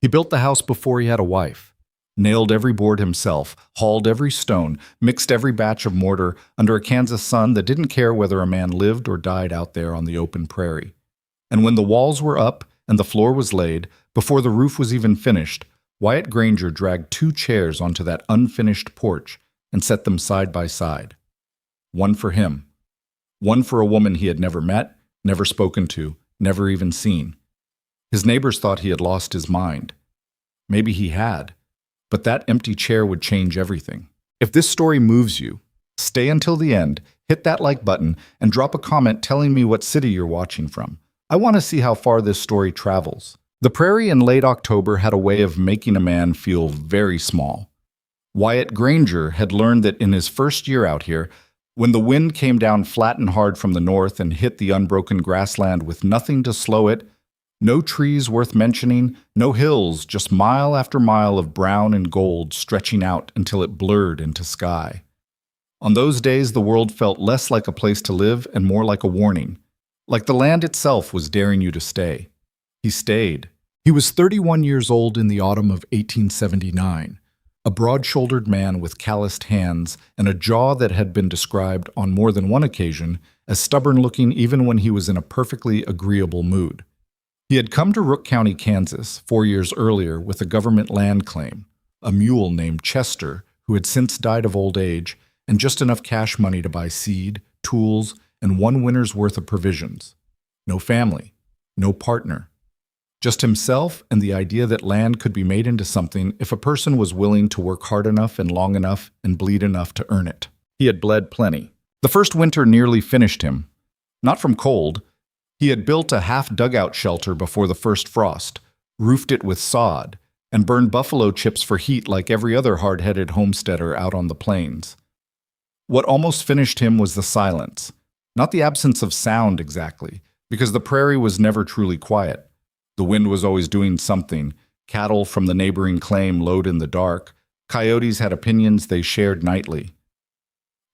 He built the house before he had a wife, nailed every board himself, hauled every stone, mixed every batch of mortar under a Kansas sun that didn't care whether a man lived or died out there on the open prairie. And when the walls were up and the floor was laid, before the roof was even finished, Wyatt Granger dragged 2 chairs onto that unfinished porch and set them side by side. One for him. One for a woman he had never met, never spoken to, never even seen. His neighbors thought he had lost his mind. Maybe he had, but that empty chair would change everything. If this story moves you, stay until the end, hit that like button, and drop a comment telling me what city you're watching from. I want to see how far this story travels. The prairie in late October had a way of making a man feel very small. Wyatt Granger had learned that in his first year out here, when the wind came down flat and hard from the north and hit the unbroken grassland with nothing to slow it, no trees worth mentioning, no hills, just mile after mile of brown and gold stretching out until it blurred into sky. On those days, the world felt less like a place to live and more like a warning, like the land itself was daring you to stay. He stayed. He was 31 years old in the autumn of 1879, a broad-shouldered man with calloused hands and a jaw that had been described on more than one occasion as stubborn-looking even when he was in a perfectly agreeable mood. He had come to Rook County, Kansas, 4 years earlier with a government land claim, a mule named Chester, who had since died of old age, and just enough cash money to buy seed, tools, and 1 winter's worth of provisions. No family, no partner. Just himself and the idea that land could be made into something if a person was willing to work hard enough and long enough and bleed enough to earn it. He had bled plenty. The first winter nearly finished him. Not from cold. He had built a half-dugout shelter before the first frost, roofed it with sod, and burned buffalo chips for heat like every other hard-headed homesteader out on the plains. What almost finished him was the silence. Not the absence of sound exactly, because the prairie was never truly quiet. The wind was always doing something. Cattle from the neighboring claim lowed in the dark. Coyotes had opinions they shared nightly.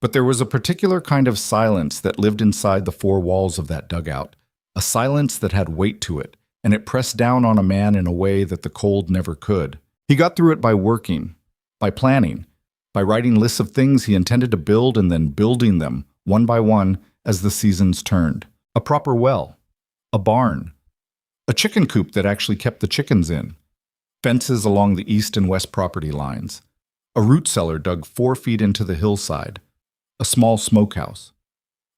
But there was a particular kind of silence that lived inside the 4 walls of that dugout, a silence that had weight to it, and it pressed down on a man in a way that the cold never could. He got through it by working, by planning, by writing lists of things he intended to build and then building them, one by one, as the seasons turned. A proper well, a barn, a chicken coop that actually kept the chickens in, fences along the east and west property lines, a root cellar dug 4 feet into the hillside, a small smokehouse,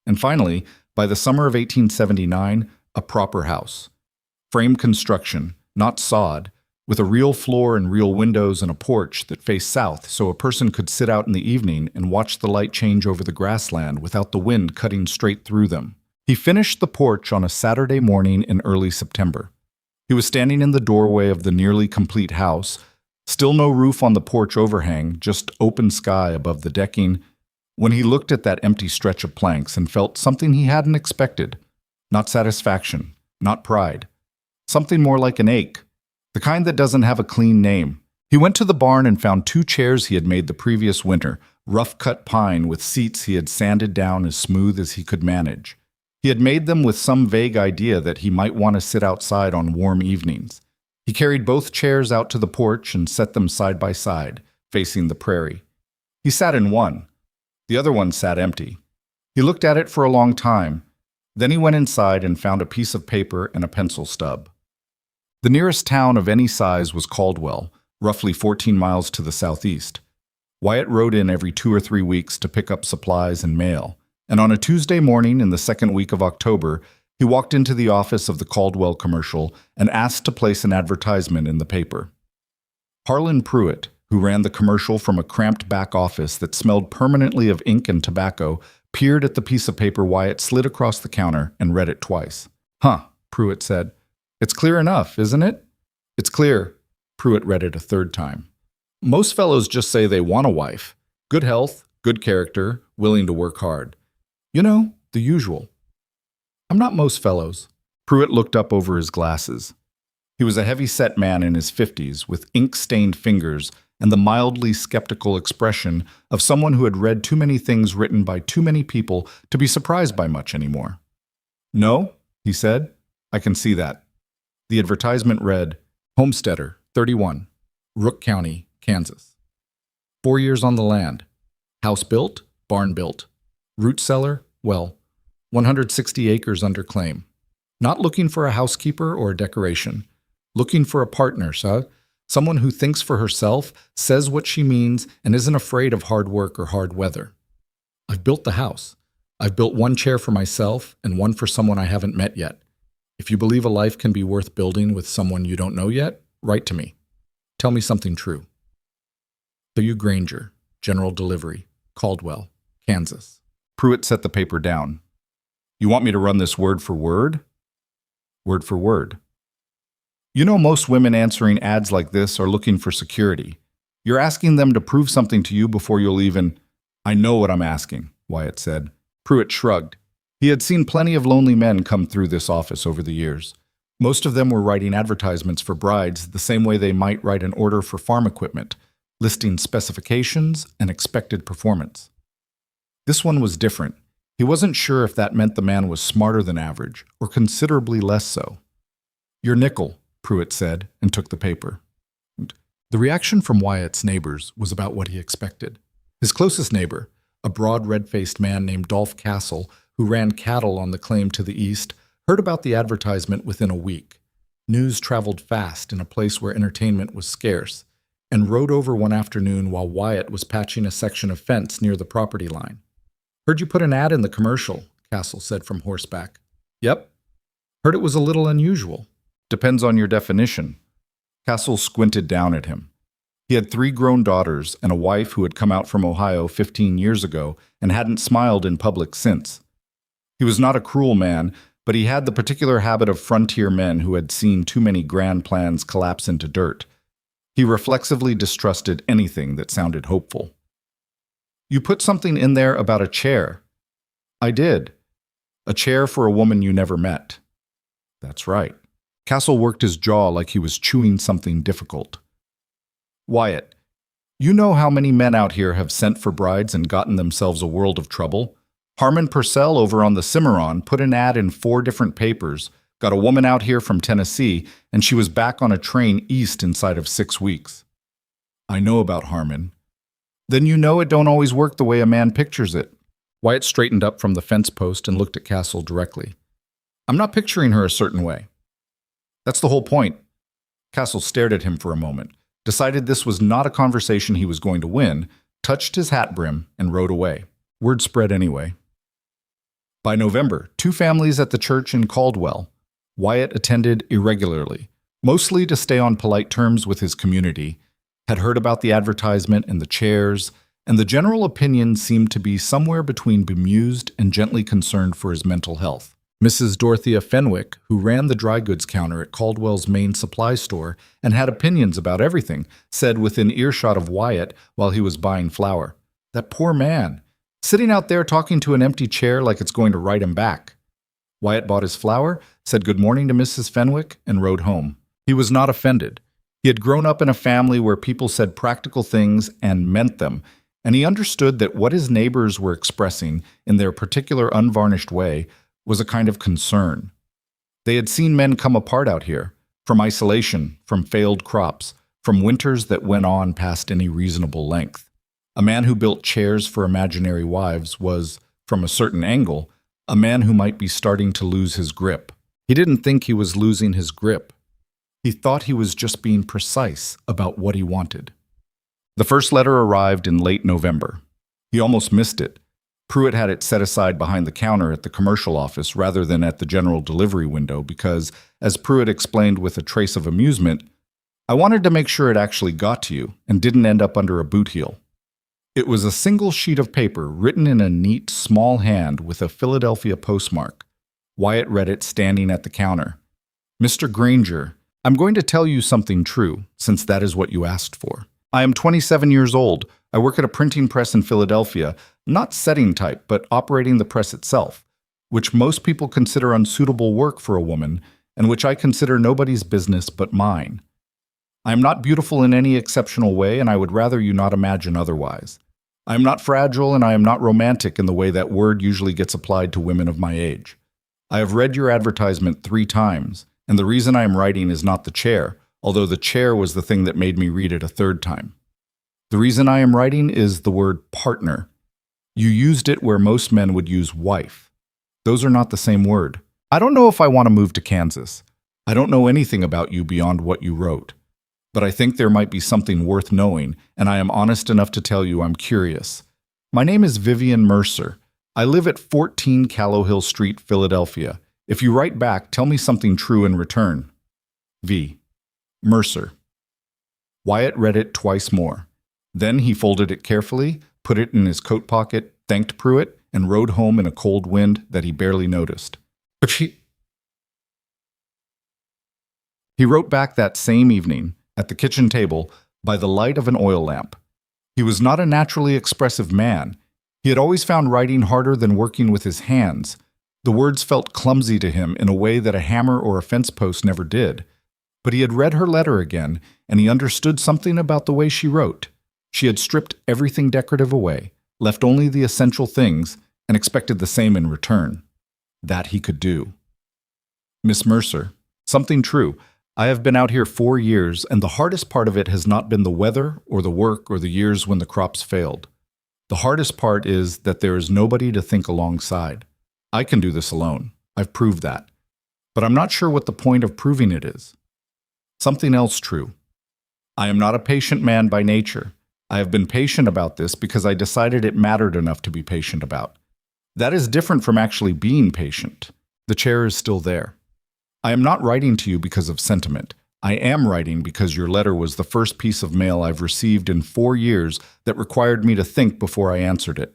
and finally, by the summer of 1879, a proper house. Frame construction, not sod, with a real floor and real windows and a porch that faced south so a person could sit out in the evening and watch the light change over the grassland without the wind cutting straight through them. He finished the porch on a Saturday morning in early September. He was standing in the doorway of the nearly complete house, still no roof on the porch overhang, just open sky above the decking, when he looked at that empty stretch of planks and felt something he hadn't expected. Not satisfaction, not pride. Something more like an ache, the kind that doesn't have a clean name. He went to the barn and found 2 chairs he had made the previous winter, rough-cut pine with seats he had sanded down as smooth as he could manage. He had made them with some vague idea that he might want to sit outside on warm evenings. He carried both chairs out to the porch and set them side by side, facing the prairie. He sat in one. The other one sat empty. He looked at it for a long time. Then he went inside and found a piece of paper and a pencil stub. The nearest town of any size was Caldwell, roughly 14 miles to the southeast. Wyatt rode in every 2 or 3 weeks to pick up supplies and mail, and on a Tuesday morning in the second week of October, he walked into the office of the Caldwell Commercial and asked to place an advertisement in the paper. Harlan Pruitt, who ran the commercial from a cramped back office that smelled permanently of ink and tobacco, peered at the piece of paper Wyatt slid across the counter and read it twice. "Huh," Pruitt said. "It's clear enough, isn't it?" "It's clear." Pruitt read it a 3rd time. "Most fellows just say they want a wife. Good health, good character, willing to work hard. You know, the usual." "I'm not most fellows." Pruitt looked up over his glasses. He was a heavy-set man in his 50s, with ink-stained fingers and the mildly skeptical expression of someone who had read too many things written by too many people to be surprised by much anymore. "No," he said, "I can see that." The advertisement read, "Homesteader, 31. Rook County, Kansas. 4 years on the land. House built, barn built. Root cellar, well, 160 acres under claim. Not looking for a housekeeper or a decoration. Looking for a partner, sir. Someone who thinks for herself, says what she means, and isn't afraid of hard work or hard weather. I've built the house. I've built one chair for myself and one for someone I haven't met yet. If you believe a life can be worth building with someone you don't know yet, write to me. Tell me something true. W. Granger, General Delivery, Caldwell, Kansas. Pruitt set the paper down. You want me to run this word for word? Word for word. You know, most women answering ads like this are looking for security. You're asking them to prove something to you before you'll even... I know what I'm asking, Wyatt said. Pruitt shrugged. He had seen plenty of lonely men come through this office over the years. Most of them were writing advertisements for brides the same way they might write an order for farm equipment, listing specifications and expected performance. This one was different. He wasn't sure if that meant the man was smarter than average or considerably less so. Your nickel, Pruitt said, and took the paper. The reaction from Wyatt's neighbors was about what he expected. His closest neighbor, a broad, red-faced man named Dolph Castle, who ran cattle on the claim to the east, heard about the advertisement within a week. News traveled fast in a place where entertainment was scarce, and rode over one afternoon while Wyatt was patching a section of fence near the property line. Heard you put an ad in the commercial, Castle said from horseback. Yep. Heard it was a little unusual. Depends on your definition. Castle squinted down at him. He had 3 grown daughters and a wife who had come out from Ohio 15 years ago and hadn't smiled in public since. He was not a cruel man, but he had the particular habit of frontier men who had seen too many grand plans collapse into dirt. He reflexively distrusted anything that sounded hopeful. You put something in there about a chair. I did. A chair for a woman you never met. That's right. Castle worked his jaw like he was chewing something difficult. Wyatt, you know how many men out here have sent for brides and gotten themselves a world of trouble? Harmon Purcell over on the Cimarron put an ad in 4 different papers, got a woman out here from Tennessee, and she was back on a train east inside of 6 weeks. I know about Harmon. Then you know it don't always work the way a man pictures it. Wyatt straightened up from the fence post and looked at Castle directly. I'm not picturing her a certain way. That's the whole point. Castle stared at him for a moment, decided this was not a conversation he was going to win, touched his hat brim, and rode away. Word spread anyway. By November, 2 families at the church in Caldwell. Wyatt attended irregularly, mostly to stay on polite terms with his community, had heard about the advertisement and the chairs, and the general opinion seemed to be somewhere between bemused and gently concerned for his mental health. Mrs. Dorothea Fenwick, who ran the dry goods counter at Caldwell's main supply store and had opinions about everything, said within earshot of Wyatt while he was buying flour, "That poor man, sitting out there talking to an empty chair like it's going to write him back." Wyatt bought his flour, said good morning to Mrs. Fenwick, and rode home. He was not offended. He had grown up in a family where people said practical things and meant them, and he understood that what his neighbors were expressing in their particular unvarnished way was a kind of concern. They had seen men come apart out here, from isolation, from failed crops, from winters that went on past any reasonable length. A man who built chairs for imaginary wives was, from a certain angle, a man who might be starting to lose his grip. He didn't think he was losing his grip. He thought he was just being precise about what he wanted. The first letter arrived in late November. He almost missed it. Pruitt had it set aside behind the counter at the commercial office rather than at the general delivery window because, as Pruitt explained with a trace of amusement, I wanted to make sure it actually got to you and didn't end up under a boot heel. It was a single sheet of paper written in a neat, small hand with a Philadelphia postmark. Wyatt read it standing at the counter. Mr. Granger, I'm going to tell you something true, since that is what you asked for. I am 27 years old. I work at a printing press in Philadelphia, not setting type, but operating the press itself, which most people consider unsuitable work for a woman, and which I consider nobody's business but mine. I am not beautiful in any exceptional way, and I would rather you not imagine otherwise. I am not fragile, and I am not romantic in the way that word usually gets applied to women of my age. I have read your advertisement 3 times, and the reason I am writing is not the chair, although the chair was the thing that made me read it a third time. The reason I am writing is the word partner. You used it where most men would use wife. Those are not the same word. I don't know if I want to move to Kansas. I don't know anything about you beyond what you wrote. But I think there might be something worth knowing, and I am honest enough to tell you I'm curious. My name is Vivian Mercer. I live at 14 Callowhill Street, Philadelphia. If you write back, tell me something true in return. V. Mercer. Wyatt read it twice more. Then he folded it carefully, put it in his coat pocket, thanked Pruitt, and rode home in a cold wind that he barely noticed. But He wrote back that same evening, at the kitchen table, by the light of an oil lamp. He was not a naturally expressive man. He had always found writing harder than working with his hands. The words felt clumsy to him in a way that a hammer or a fence post never did. But he had read her letter again, and he understood something about the way she wrote. She had stripped everything decorative away, left only the essential things, and expected the same in return. That he could do. Miss Mercer, something true. I have been out here 4 years, and the hardest part of it has not been the weather or the work or the years when the crops failed. The hardest part is that there is nobody to think alongside. I can do this alone. I've proved that. But I'm not sure what the point of proving it is. Something else true. I am not a patient man by nature. I have been patient about this because I decided it mattered enough to be patient about. That is different from actually being patient. The chair is still there. I am not writing to you because of sentiment. I am writing because your letter was the first piece of mail I've received in 4 years that required me to think before I answered it.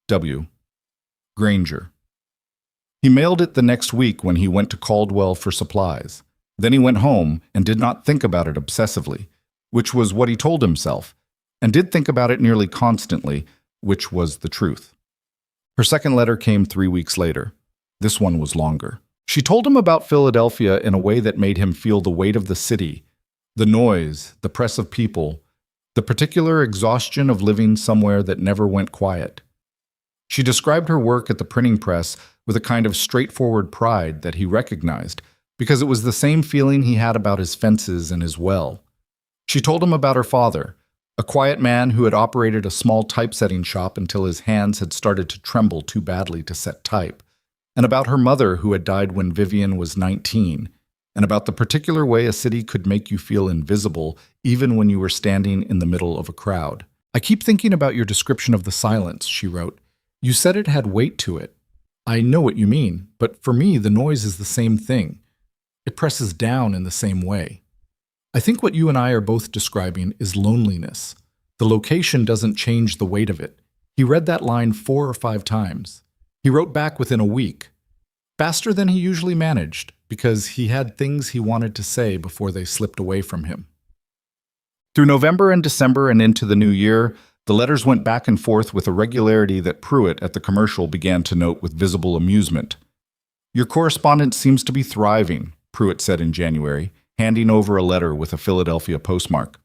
W. Granger. He mailed it the next week when he went to Caldwell for supplies. Then he went home and did not think about it obsessively, which was what he told himself, and did think about it nearly constantly, which was the truth. Her second letter came 3 weeks later. This one was longer. She told him about Philadelphia in a way that made him feel the weight of the city, the noise, the press of people, the particular exhaustion of living somewhere that never went quiet. She described her work at the printing press with a kind of straightforward pride that he recognized, because it was the same feeling he had about his fences and his well. She told him about her father, a quiet man who had operated a small typesetting shop until his hands had started to tremble too badly to set type, and about her mother who had died when Vivian was 19, and about the particular way a city could make you feel invisible even when you were standing in the middle of a crowd. I keep thinking about your description of the silence, she wrote. You said it had weight to it. I know what you mean, but for me the noise is the same thing. It presses down in the same way. I think what you and I are both describing is loneliness. The location doesn't change the weight of it. He read that line 4 or 5 times. He wrote back within a week, faster than he usually managed, because he had things he wanted to say before they slipped away from him. Through November and December and into the new year, the letters went back and forth with a regularity that Pruitt at the commercial began to note with visible amusement. Your correspondence seems to be thriving, Pruitt said in January, handing over a letter with a Philadelphia postmark.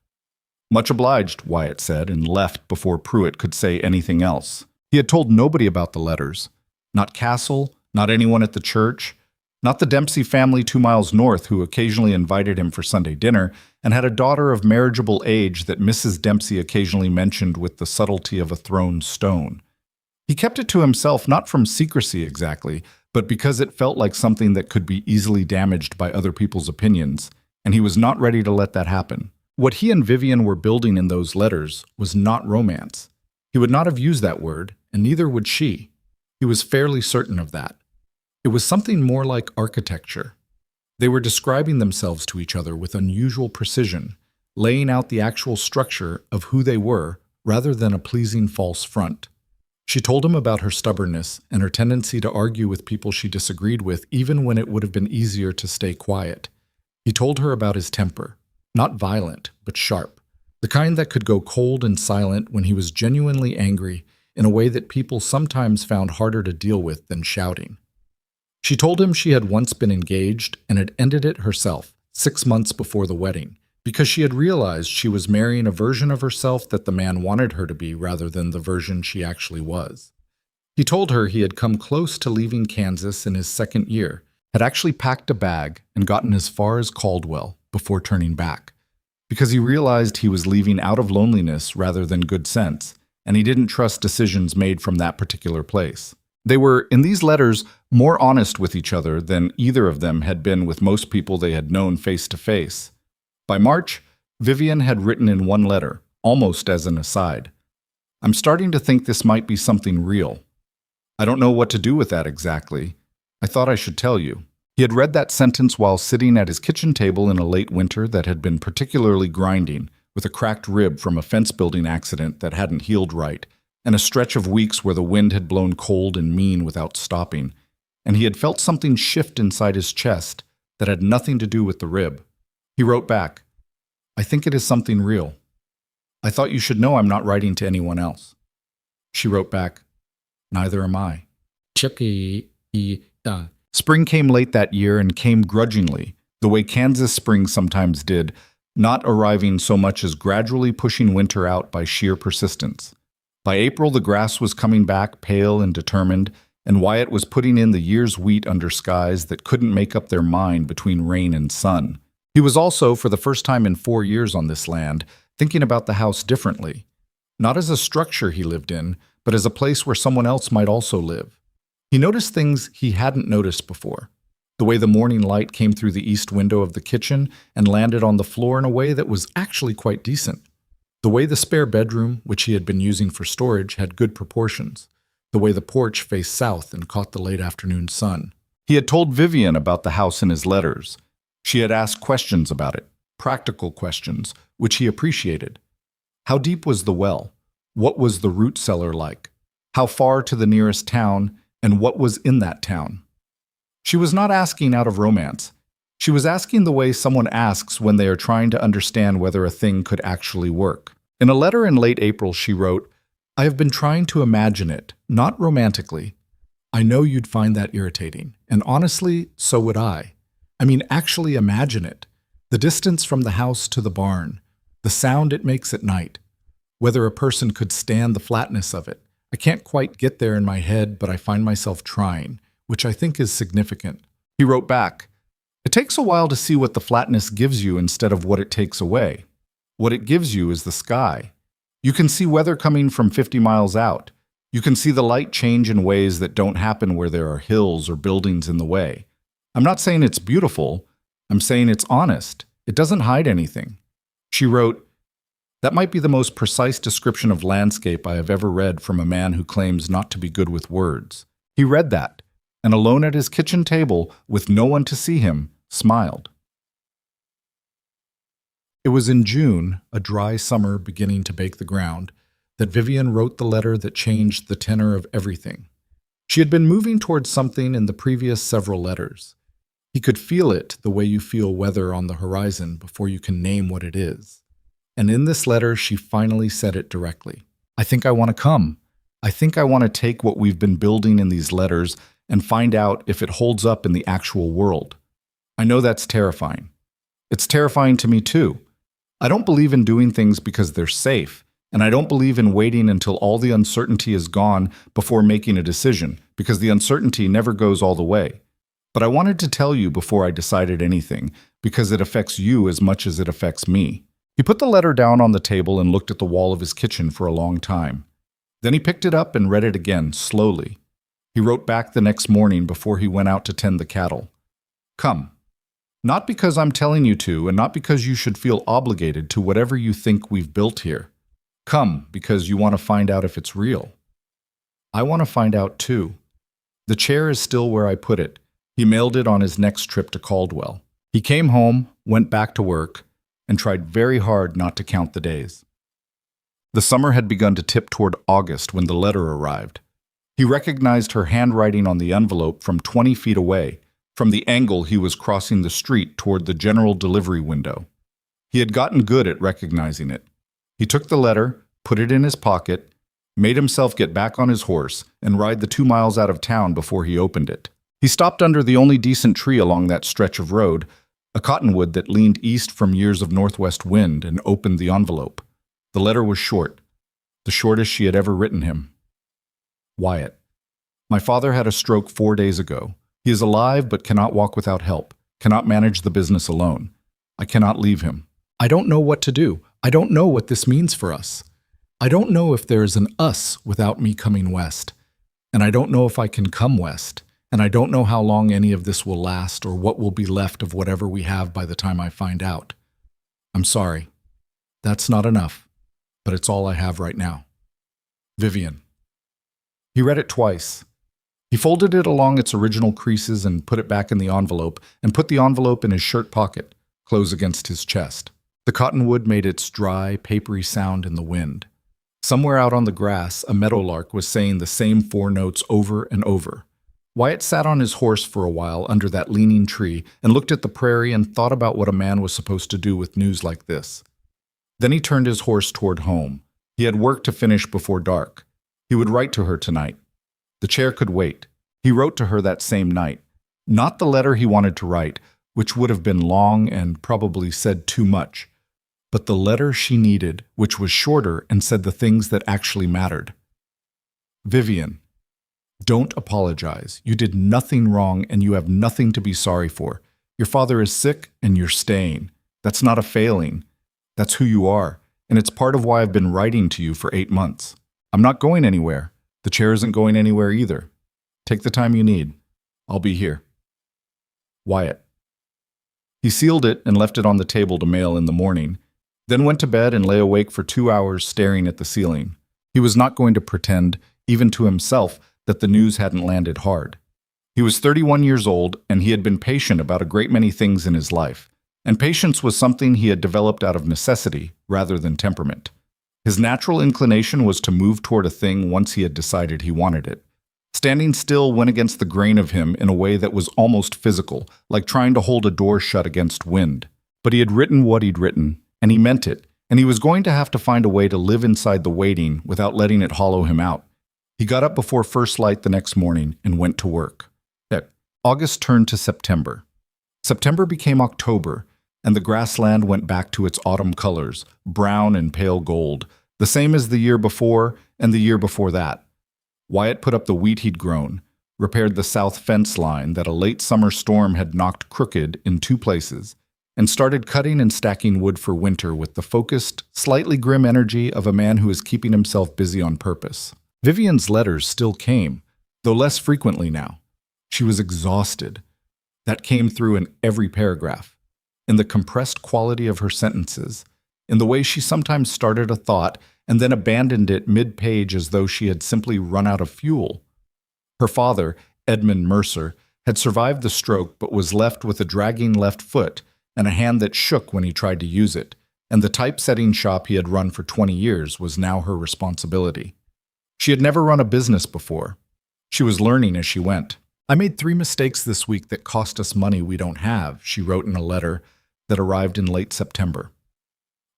Much obliged, Wyatt said, and left before Pruitt could say anything else. He had told nobody about the letters. Not Castle, not anyone at the church, not the Dempsey family 2 miles north who occasionally invited him for Sunday dinner and had a daughter of marriageable age that Mrs. Dempsey occasionally mentioned with the subtlety of a thrown stone. He kept it to himself not from secrecy exactly, but because it felt like something that could be easily damaged by other people's opinions, and he was not ready to let that happen. What he and Vivian were building in those letters was not romance. He would not have used that word, and neither would she. He was fairly certain of that. It was something more like architecture. They were describing themselves to each other with unusual precision, laying out the actual structure of who they were rather than a pleasing false front. She told him about her stubbornness and her tendency to argue with people she disagreed with even when it would have been easier to stay quiet. He told her about his temper, not violent, but sharp, the kind that could go cold and silent when he was genuinely angry in a way that people sometimes found harder to deal with than shouting. She told him she had once been engaged and had ended it herself 6 months before the wedding because she had realized she was marrying a version of herself that the man wanted her to be rather than the version she actually was. He told her he had come close to leaving Kansas in his 2nd year, had actually packed a bag and gotten as far as Caldwell. before turning back, because he realized he was leaving out of loneliness rather than good sense, and he didn't trust decisions made from that particular place. They were, in these letters, more honest with each other than either of them had been with most people they had known face to face. By March, Vivian had written in one letter, almost as an aside, "I'm starting to think this might be something real. I don't know what to do with that exactly. I thought I should tell you." He had read that sentence while sitting at his kitchen table in a late winter that had been particularly grinding, with a cracked rib from a fence-building accident that hadn't healed right, and a stretch of weeks where the wind had blown cold and mean without stopping, and he had felt something shift inside his chest that had nothing to do with the rib. He wrote back, "I think it is something real. I thought you should know I'm not writing to anyone else." She wrote back, "Neither am I." Spring came late that year and came grudgingly, the way Kansas spring sometimes did, not arriving so much as gradually pushing winter out by sheer persistence. By April, the grass was coming back pale and determined, and Wyatt was putting in the year's wheat under skies that couldn't make up their mind between rain and sun. He was also, for the first time in 4 years on this land, thinking about the house differently. Not as a structure he lived in, but as a place where someone else might also live. He noticed things he hadn't noticed before. The way the morning light came through the east window of the kitchen and landed on the floor in a way that was actually quite decent. The way the spare bedroom, which he had been using for storage, had good proportions. The way the porch faced south and caught the late afternoon sun. He had told Vivian about the house in his letters. She had asked questions about it, practical questions, which he appreciated. How deep was the well? What was the root cellar like? How far to the nearest town? And what was in that town? She was not asking out of romance. She was asking the way someone asks when they are trying to understand whether a thing could actually work. In a letter in late April, she wrote, "I have been trying to imagine it, not romantically. I know you'd find that irritating, and honestly, so would I. I mean, actually imagine it. The distance from the house to the barn, the sound it makes at night, whether a person could stand the flatness of it. I can't quite get there in my head, but I find myself trying, which I think is significant." He wrote back, "It takes a while to see what the flatness gives you instead of what it takes away. What it gives you is the sky. You can see weather coming from 50 miles out. You can see the light change in ways that don't happen where there are hills or buildings in the way. I'm not saying it's beautiful. I'm saying it's honest. It doesn't hide anything." She wrote, "That might be the most precise description of landscape I have ever read from a man who claims not to be good with words." He read that, and alone at his kitchen table, with no one to see him, smiled. It was in June, a dry summer beginning to bake the ground, that Vivian wrote the letter that changed the tenor of everything. She had been moving towards something in the previous several letters. He could feel it the way you feel weather on the horizon before you can name what it is. And in this letter, she finally said it directly. "I think I want to come. I think I want to take what we've been building in these letters and find out if it holds up in the actual world. I know that's terrifying. It's terrifying to me too. I don't believe in doing things because they're safe, and I don't believe in waiting until all the uncertainty is gone before making a decision, because the uncertainty never goes all the way. But I wanted to tell you before I decided anything, because it affects you as much as it affects me." He put the letter down on the table and looked at the wall of his kitchen for a long time. Then he picked it up and read it again, slowly. He wrote back the next morning before he went out to tend the cattle. "Come. Not because I'm telling you to, and not because you should feel obligated to whatever you think we've built here. Come because you want to find out if it's real. I want to find out too. The chair is still where I put it." He mailed it on his next trip to Caldwell. He came home, went back to work, and tried very hard not to count the days. The summer had begun to tip toward August when the letter arrived. He recognized her handwriting on the envelope from 20 feet away, from the angle he was crossing the street toward the general delivery window. He had gotten good at recognizing it. He took the letter, put it in his pocket, made himself get back on his horse, and ride the 2 miles out of town before he opened it. He stopped under the only decent tree along that stretch of road, a cottonwood that leaned east from years of northwest wind, and opened the envelope. The letter was short, the shortest she had ever written him. "Wyatt, my father had a stroke 4 days ago. He is alive but cannot walk without help, cannot manage the business alone. I cannot leave him. I don't know what to do. I don't know what this means for us. I don't know if there is an us without me coming west. And I don't know if I can come west. And I don't know how long any of this will last or what will be left of whatever we have by the time I find out. I'm sorry. That's not enough, but it's all I have right now. Vivian. He read it twice. He folded it along its original creases and put it back in the envelope and put the envelope in his shirt pocket, close against his chest. The cottonwood made its dry, papery sound in the wind. Somewhere out on the grass, a meadowlark was saying the same 4 notes over and over. Wyatt sat on his horse for a while under that leaning tree and looked at the prairie and thought about what a man was supposed to do with news like this. Then he turned his horse toward home. He had work to finish before dark. He would write to her tonight. The chair could wait. He wrote to her that same night. Not the letter he wanted to write, which would have been long and probably said too much, but the letter she needed, which was shorter and said the things that actually mattered. Vivian, don't apologize. You did nothing wrong and you have nothing to be sorry for. Your father is sick and you're staying. That's not a failing. That's who you are, and it's part of why I've been writing to you for 8 months. I'm not going anywhere. The chair isn't going anywhere either. Take the time you need. I'll be here. Wyatt. He sealed it and left it on the table to mail in the morning, then went to bed and lay awake for 2 hours staring at the ceiling. He was not going to pretend, even to himself, that the news hadn't landed hard. He was 31 years old, and he had been patient about a great many things in his life. And patience was something he had developed out of necessity rather than temperament. His natural inclination was to move toward a thing once he had decided he wanted it. Standing still went against the grain of him in a way that was almost physical, like trying to hold a door shut against wind. But he had written what he'd written, and he meant it, and he was going to have to find a way to live inside the waiting without letting it hollow him out. He got up before first light the next morning and went to work. August turned to September. September became October, and the grassland went back to its autumn colors, brown and pale gold, the same as the year before and the year before that. Wyatt put up the wheat he'd grown, repaired the south fence line that a late summer storm had knocked crooked in 2 places, and started cutting and stacking wood for winter with the focused, slightly grim energy of a man who is keeping himself busy on purpose. Vivian's letters still came, though less frequently now. She was exhausted. That came through in every paragraph, in the compressed quality of her sentences, in the way she sometimes started a thought and then abandoned it mid-page as though she had simply run out of fuel. Her father, Edmund Mercer, had survived the stroke but was left with a dragging left foot and a hand that shook when he tried to use it, and the typesetting shop he had run for 20 years was now her responsibility. She had never run a business before. She was learning as she went. I made 3 mistakes this week that cost us money we don't have, she wrote in a letter that arrived in late September.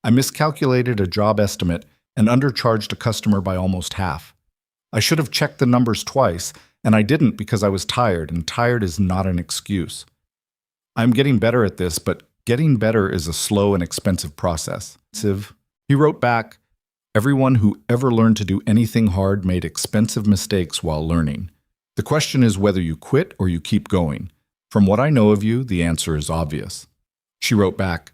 I miscalculated a job estimate and undercharged a customer by almost half. I should have checked the numbers twice, and I didn't because I was tired, and tired is not an excuse. I'm getting better at this, but getting better is a slow and expensive process. He wrote back, everyone who ever learned to do anything hard made expensive mistakes while learning. The question is whether you quit or you keep going. From what I know of you, the answer is obvious. She wrote back,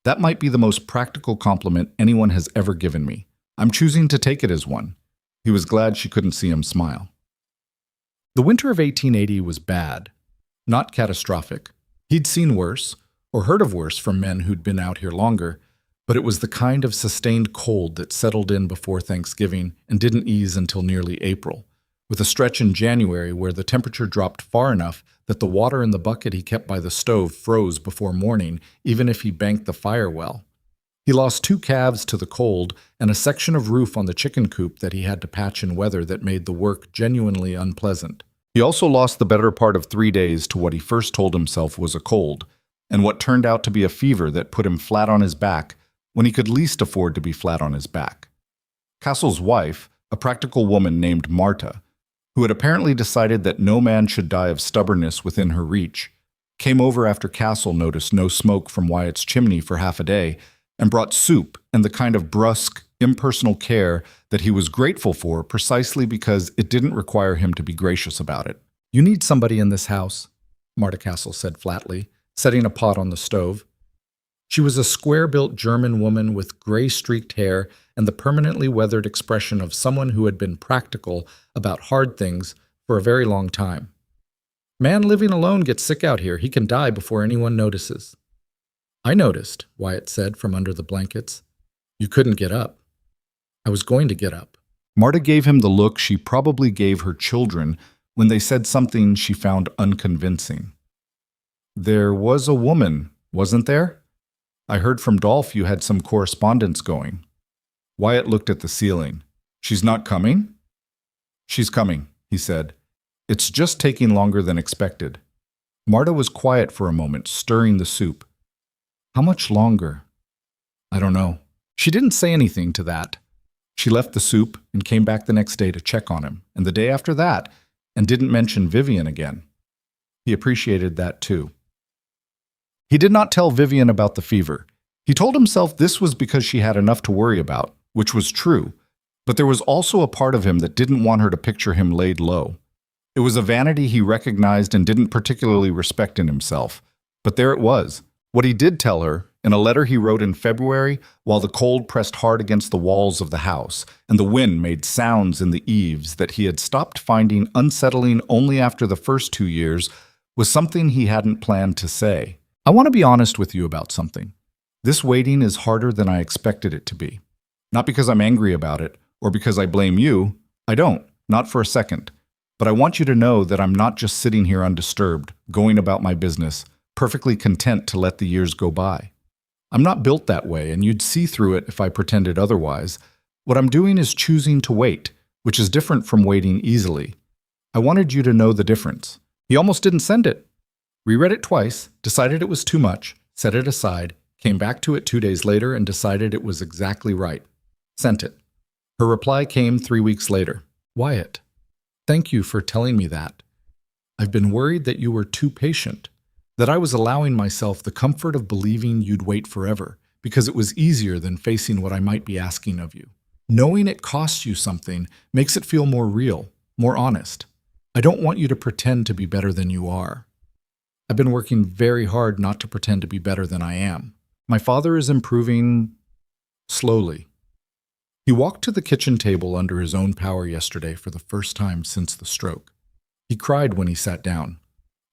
that might be the most practical compliment anyone has ever given me. I'm choosing to take it as one. He was glad she couldn't see him smile. The winter of 1880 was bad, not catastrophic. He'd seen worse, or heard of worse from men who'd been out here longer, but it was the kind of sustained cold that settled in before Thanksgiving and didn't ease until nearly April, with a stretch in January where the temperature dropped far enough that the water in the bucket he kept by the stove froze before morning, even if he banked the fire well. He lost 2 calves to the cold and a section of roof on the chicken coop that he had to patch in weather that made the work genuinely unpleasant. He also lost the better part of 3 days to what he first told himself was a cold, and what turned out to be a fever that put him flat on his back when he could least afford to be flat on his back. Castle's wife, a practical woman named Marta, who had apparently decided that no man should die of stubbornness within her reach, came over after Castle noticed no smoke from Wyatt's chimney for half a day and brought soup and the kind of brusque, impersonal care that he was grateful for precisely because it didn't require him to be gracious about it. You need somebody in this house, Marta Castle said flatly, setting a pot on the stove. She was a square-built German woman with gray-streaked hair and the permanently weathered expression of someone who had been practical about hard things for a very long time. "Man living alone gets sick out here. He can die before anyone notices." "I noticed," Wyatt said from under the blankets. "You couldn't get up." "I was going to get up." Marta gave him the look she probably gave her children when they said something she found unconvincing. "There was a woman, wasn't there? I heard from Dolph you had some correspondence going." Wyatt looked at the ceiling. "She's not coming?" "She's coming," he said. "It's just taking longer than expected." Marta was quiet for a moment, stirring the soup. "How much longer?" "I don't know." She didn't say anything to that. She left the soup and came back the next day to check on him, and the day after that, and didn't mention Vivian again. He appreciated that too. He did not tell Vivian about the fever. He told himself this was because she had enough to worry about, which was true, but there was also a part of him that didn't want her to picture him laid low. It was a vanity he recognized and didn't particularly respect in himself, but there it was. What he did tell her, in a letter he wrote in February while the cold pressed hard against the walls of the house and the wind made sounds in the eaves that he had stopped finding unsettling only after the first 2 years, was something he hadn't planned to say. "I want to be honest with you about something. This waiting is harder than I expected it to be. Not because I'm angry about it, or because I blame you. I don't, not for a second. But I want you to know that I'm not just sitting here undisturbed, going about my business, perfectly content to let the years go by. I'm not built that way, and you'd see through it if I pretended otherwise. What I'm doing is choosing to wait, which is different from waiting easily. I wanted you to know the difference." He almost didn't send it. Reread it twice, decided it was too much, set it aside, came back to it 2 days later and decided it was exactly right. Sent it. Her reply came 3 weeks later. "Wyatt, thank you for telling me that. I've been worried that you were too patient, that I was allowing myself the comfort of believing you'd wait forever, because it was easier than facing what I might be asking of you. Knowing it costs you something makes it feel more real, more honest. I don't want you to pretend to be better than you are. I've been working very hard not to pretend to be better than I am. My father is improving slowly." He walked to the kitchen table under his own power yesterday for the first time since the stroke. He cried when he sat down.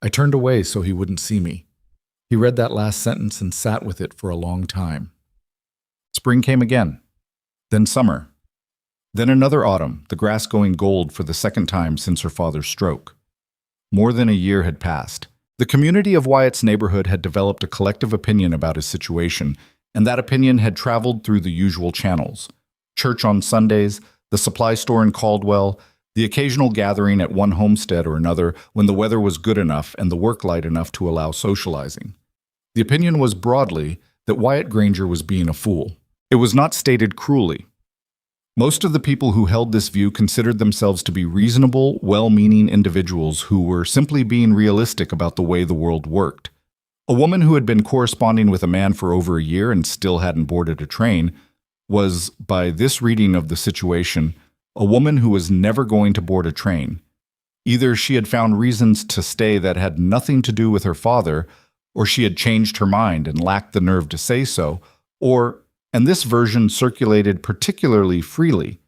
I turned away so he wouldn't see me. He read that last sentence and sat with it for a long time. Spring came again. Then summer. Then another autumn, the grass going gold for the second time since her father's stroke. More than a year had passed. The community of Wyatt's neighborhood had developed a collective opinion about his situation, and that opinion had traveled through the usual channels. Church on Sundays, the supply store in Caldwell, the occasional gathering at one homestead or another when the weather was good enough and the work light enough to allow socializing. The opinion was broadly that Wyatt Granger was being a fool. It was not stated cruelly. Most of the people who held this view considered themselves to be reasonable, well-meaning individuals who were simply being realistic about the way the world worked. A woman who had been corresponding with a man for over a year and still hadn't boarded a train was, by this reading of the situation, a woman who was never going to board a train. Either she had found reasons to stay that had nothing to do with her father, or she had changed her mind and lacked the nerve to say so, or, and this version circulated particularly freely,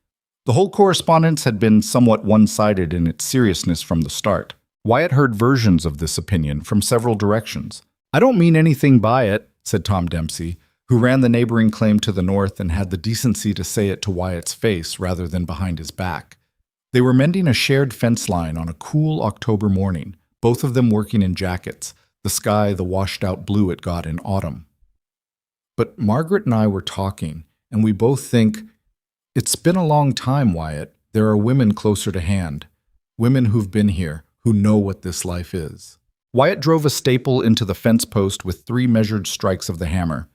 the whole correspondence had been somewhat one-sided in its seriousness from the start. Wyatt heard versions of this opinion from several directions. "I don't mean anything by it," said Tom Dempsey, who ran the neighboring claim to the north and had the decency to say it to Wyatt's face rather than behind his back. They were mending a shared fence line on a cool October morning, both of them working in jackets, the sky the washed-out blue it got in autumn. "But Margaret and I were talking, and we both think, it's been a long time, Wyatt. There are women closer to hand, women who've been here, who know what this life is." Wyatt drove a staple into the fence post with 3 measured strikes of the hammer.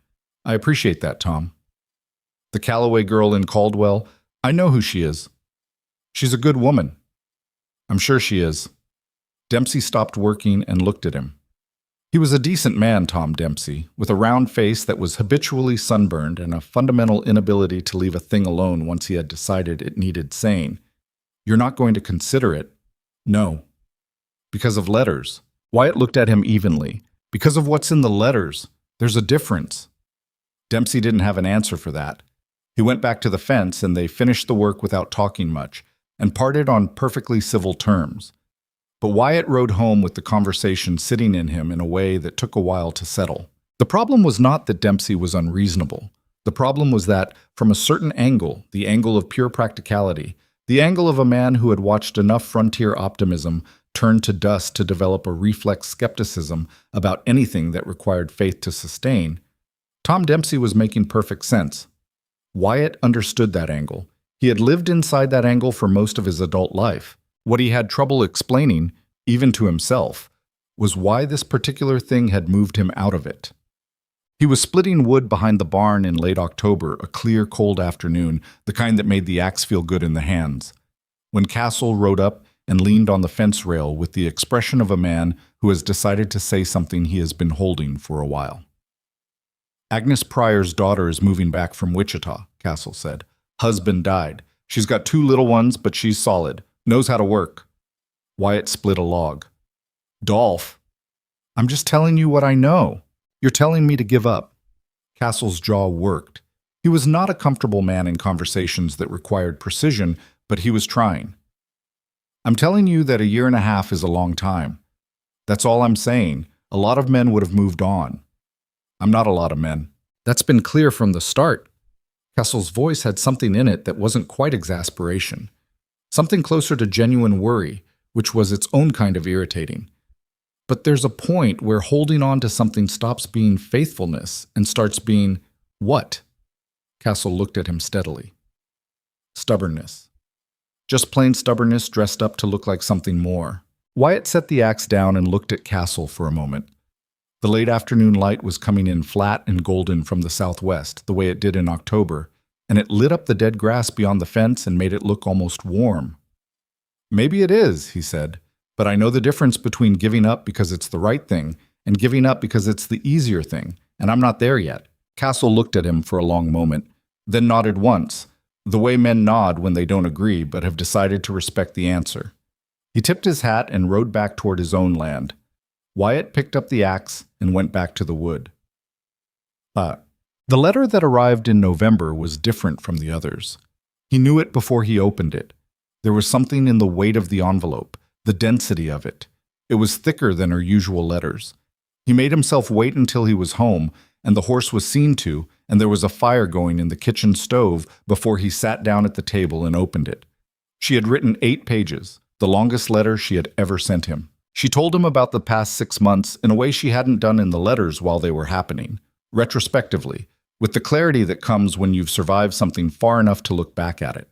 "I appreciate that, Tom. The Calloway girl in Caldwell, I know who she is. She's a good woman." "I'm sure she is." Dempsey stopped working and looked at him. He was a decent man, Tom Dempsey, with a round face that was habitually sunburned and a fundamental inability to leave a thing alone once he had decided it needed saying. "You're not going to consider it?" "No." "Because of letters?" Wyatt looked at him evenly. "Because of what's in the letters. There's a difference." Dempsey didn't have an answer for that. He went back to the fence and they finished the work without talking much and parted on perfectly civil terms. But Wyatt rode home with the conversation sitting in him in a way that took a while to settle. The problem was not that Dempsey was unreasonable. The problem was that, from a certain angle, the angle of pure practicality, the angle of a man who had watched enough frontier optimism turn to dust to develop a reflex skepticism about anything that required faith to sustain, Tom Dempsey was making perfect sense. Wyatt understood that angle. He had lived inside that angle for most of his adult life. What he had trouble explaining, even to himself, was why this particular thing had moved him out of it. He was splitting wood behind the barn in late October, a clear, cold afternoon, the kind that made the axe feel good in the hands, when Castle rode up and leaned on the fence rail with the expression of a man who has decided to say something he has been holding for a while. "Agnes Pryor's daughter is moving back from Wichita," Castle said. "Husband died. She's got 2 little ones, but she's solid. Knows how to work." Wyatt split a log. "Dolph, I'm just telling you what I know. You're telling me to give up." Castle's jaw worked. He was not a comfortable man in conversations that required precision, but he was trying. "I'm telling you that 1.5 years is a long time. That's all I'm saying. A lot of men would have moved on. I'm not a lot of men. That's been clear from the start." Castle's voice had something in it that wasn't quite exasperation. Something closer to genuine worry, which was its own kind of irritating. But there's a point where holding on to something stops being faithfulness and starts being what? Castle looked at him steadily. Stubbornness. Just plain stubbornness dressed up to look like something more. Wyatt set the axe down and looked at Castle for a moment. The late afternoon light was coming in flat and golden from the southwest, the way it did in October, and it lit up the dead grass beyond the fence and made it look almost warm. "Maybe it is," he said, "but I know the difference between giving up because it's the right thing and giving up because it's the easier thing, and I'm not there yet." Castle looked at him for a long moment, then nodded once, the way men nod when they don't agree but have decided to respect the answer. He tipped his hat and rode back toward his own land. Wyatt picked up the axe and went back to the wood. The letter that arrived in November was different from the others. He knew it before he opened it. There was something in the weight of the envelope, the density of it. It was thicker than her usual letters. He made himself wait until he was home, and the horse was seen to, and there was a fire going in the kitchen stove before he sat down at the table and opened it. She had written 8 pages, the longest letter she had ever sent him. She told him about the past 6 months in a way she hadn't done in the letters while they were happening, retrospectively, with the clarity that comes when you've survived something far enough to look back at it.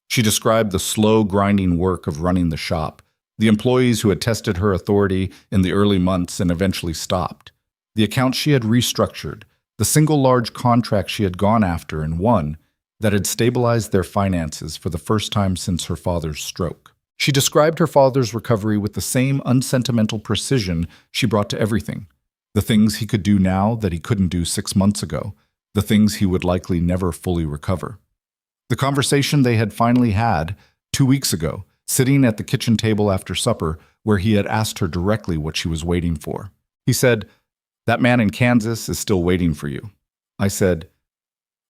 She described the slow, grinding work of running the shop, the employees who had tested her authority in the early months and eventually stopped, the accounts she had restructured, the single large contract she had gone after and won that had stabilized their finances for the first time since her father's stroke. She described her father's recovery with the same unsentimental precision she brought to everything. The things he could do now that he couldn't do 6 months ago, the things he would likely never fully recover. The conversation they had finally had 2 weeks ago, sitting at the kitchen table after supper, where he had asked her directly what she was waiting for. He said, "That man in Kansas is still waiting for you." I said,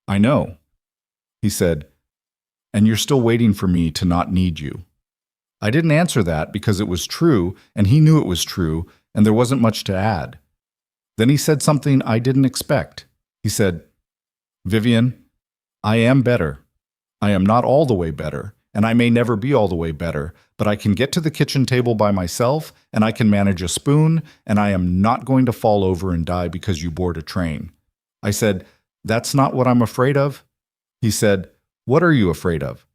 "I know." He said, "And you're still waiting for me to not need you." I didn't answer that because it was true, and he knew it was true, and there wasn't much to add. Then he said something I didn't expect. He said, "Vivian, I am better. I am not all the way better, and I may never be all the way better, but I can get to the kitchen table by myself, and I can manage a spoon, and I am not going to fall over and die because you board a train." I said, "That's not what I'm afraid of." He said, "What are you afraid of?"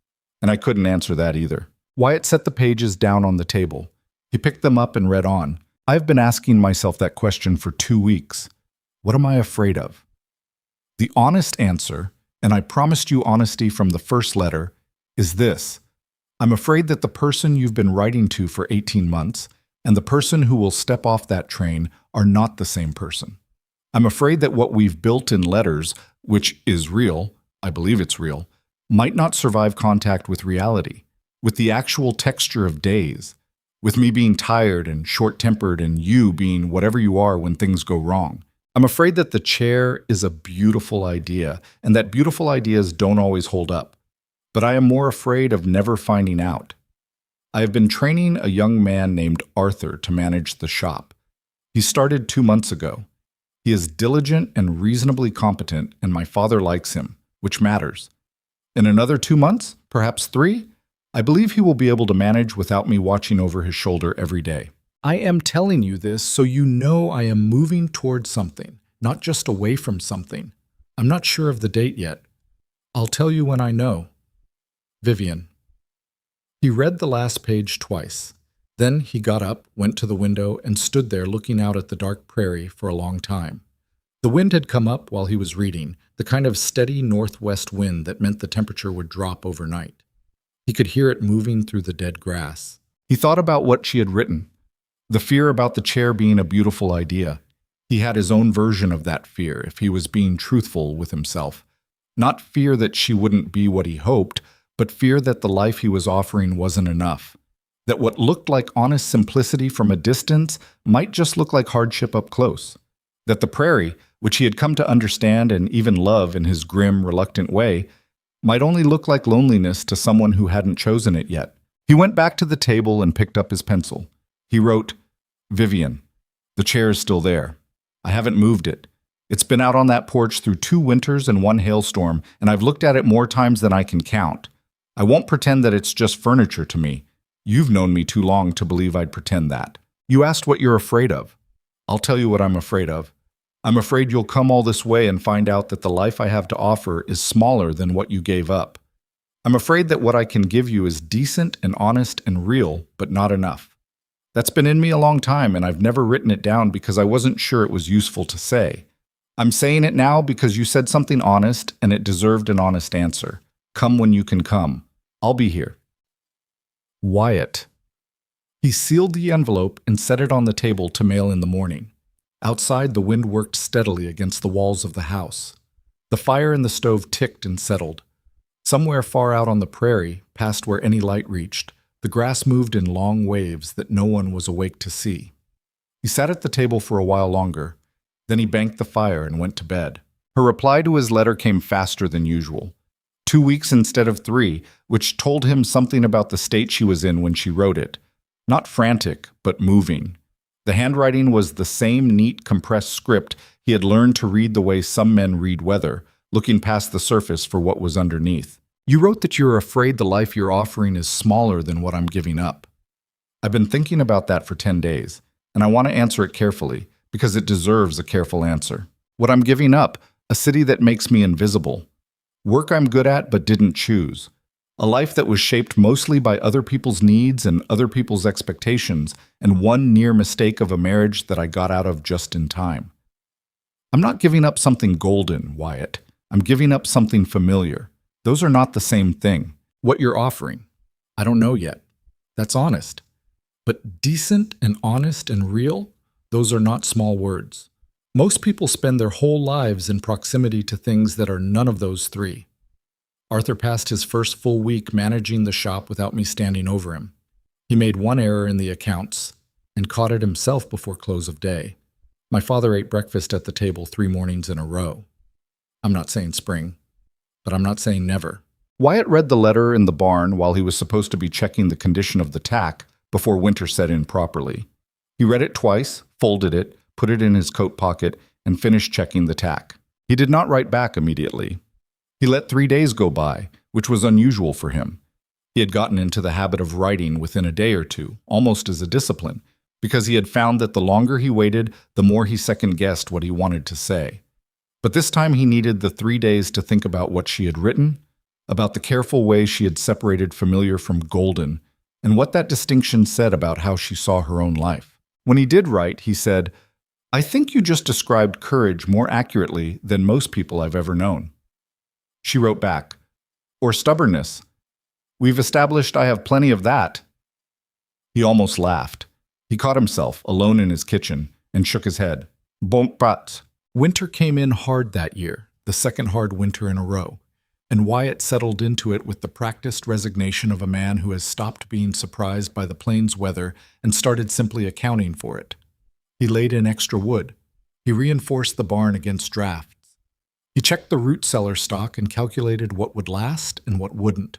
And I couldn't answer that either. Wyatt set the pages down on the table. He picked them up and read on. "I've been asking myself that question for 2 weeks. What am I afraid of?" The honest answer, and I promised you honesty from the first letter, is this. I'm afraid that the person you've been writing to for 18 months and the person who will step off that train are not the same person. I'm afraid that what we've built in letters, which is real, I believe it's real, might not survive contact with reality, with the actual texture of days, with me being tired and short-tempered and you being whatever you are when things go wrong. I'm afraid that the chair is a beautiful idea, and that beautiful ideas don't always hold up. But I am more afraid of never finding out. I have been training a young man named Arthur to manage the shop. He started 2 months ago. He is diligent and reasonably competent, and my father likes him, which matters. In another 2 months, perhaps 3, I believe he will be able to manage without me watching over his shoulder every day. I am telling you this so you know I am moving towards something, not just away from something. I'm not sure of the date yet. I'll tell you when I know. Vivian. He read the last page twice. Then he got up, went to the window, and stood there looking out at the dark prairie for a long time. The wind had come up while he was reading, the kind of steady northwest wind that meant the temperature would drop overnight. He could hear it moving through the dead grass. He thought about what she had written. The fear about the chair being a beautiful idea. He had his own version of that fear if he was being truthful with himself. Not fear that she wouldn't be what he hoped, but fear that the life he was offering wasn't enough. That what looked like honest simplicity from a distance might just look like hardship up close. That the prairie, which he had come to understand and even love in his grim, reluctant way, might only look like loneliness to someone who hadn't chosen it yet. He went back to the table and picked up his pencil. He wrote, "Vivian, the chair is still there. I haven't moved it. It's been out on that porch through 2 winters and 1 hailstorm, and I've looked at it more times than I can count. I won't pretend that it's just furniture to me. You've known me too long to believe I'd pretend that. You asked what you're afraid of. I'll tell you what I'm afraid of. I'm afraid you'll come all this way and find out that the life I have to offer is smaller than what you gave up. I'm afraid that what I can give you is decent and honest and real, but not enough. That's been in me a long time, and I've never written it down because I wasn't sure it was useful to say. I'm saying it now because you said something honest, and it deserved an honest answer. Come when you can come. I'll be here." Wyatt. He sealed the envelope and set it on the table to mail in the morning. Outside, the wind worked steadily against the walls of the house. The fire in the stove ticked and settled. Somewhere far out on the prairie, past where any light reached, the grass moved in long waves that no one was awake to see. He sat at the table for a while longer. Then he banked the fire and went to bed. Her reply to his letter came faster than usual. 2 weeks instead of 3, which told him something about the state she was in when she wrote it. Not frantic, but moving. The handwriting was the same neat, compressed script he had learned to read the way some men read weather, looking past the surface for what was underneath. You wrote that you're afraid the life you're offering is smaller than what I'm giving up. I've been thinking about that for 10 days, and I want to answer it carefully, because it deserves a careful answer. What I'm giving up, a city that makes me invisible. Work I'm good at but didn't choose. A life that was shaped mostly by other people's needs and other people's expectations, and one near mistake of a marriage that I got out of just in time. I'm not giving up something golden, Wyatt. I'm giving up something familiar. Those are not the same thing. What you're offering, I don't know yet. That's honest. But decent and honest and real, those are not small words. Most people spend their whole lives in proximity to things that are none of those 3. Arthur passed his first full week managing the shop without me standing over him. He made 1 error in the accounts and caught it himself before close of day. My father ate breakfast at the table 3 mornings in a row. I'm not saying spring, but I'm not saying never. Wyatt read the letter in the barn while he was supposed to be checking the condition of the tack before winter set in properly. He read it twice, folded it, put it in his coat pocket, and finished checking the tack. He did not write back immediately. He let 3 days go by, which was unusual for him. He had gotten into the habit of writing within a day or 2, almost as a discipline, because he had found that the longer he waited, the more he second-guessed what he wanted to say. But this time he needed the 3 days to think about what she had written, about the careful way she had separated familiar from golden, and what that distinction said about how she saw her own life. When he did write, he said, "I think you just described courage more accurately than most people I've ever known." She wrote back, "Or stubbornness. We've established I have plenty of that." He almost laughed. He caught himself, alone in his kitchen, and shook his head. Bon pat. Winter came in hard that year, the second hard winter in a row, and Wyatt settled into it with the practiced resignation of a man who has stopped being surprised by the plains weather and started simply accounting for it. He laid in extra wood. He reinforced the barn against drafts. He checked the root cellar stock and calculated what would last and what wouldn't.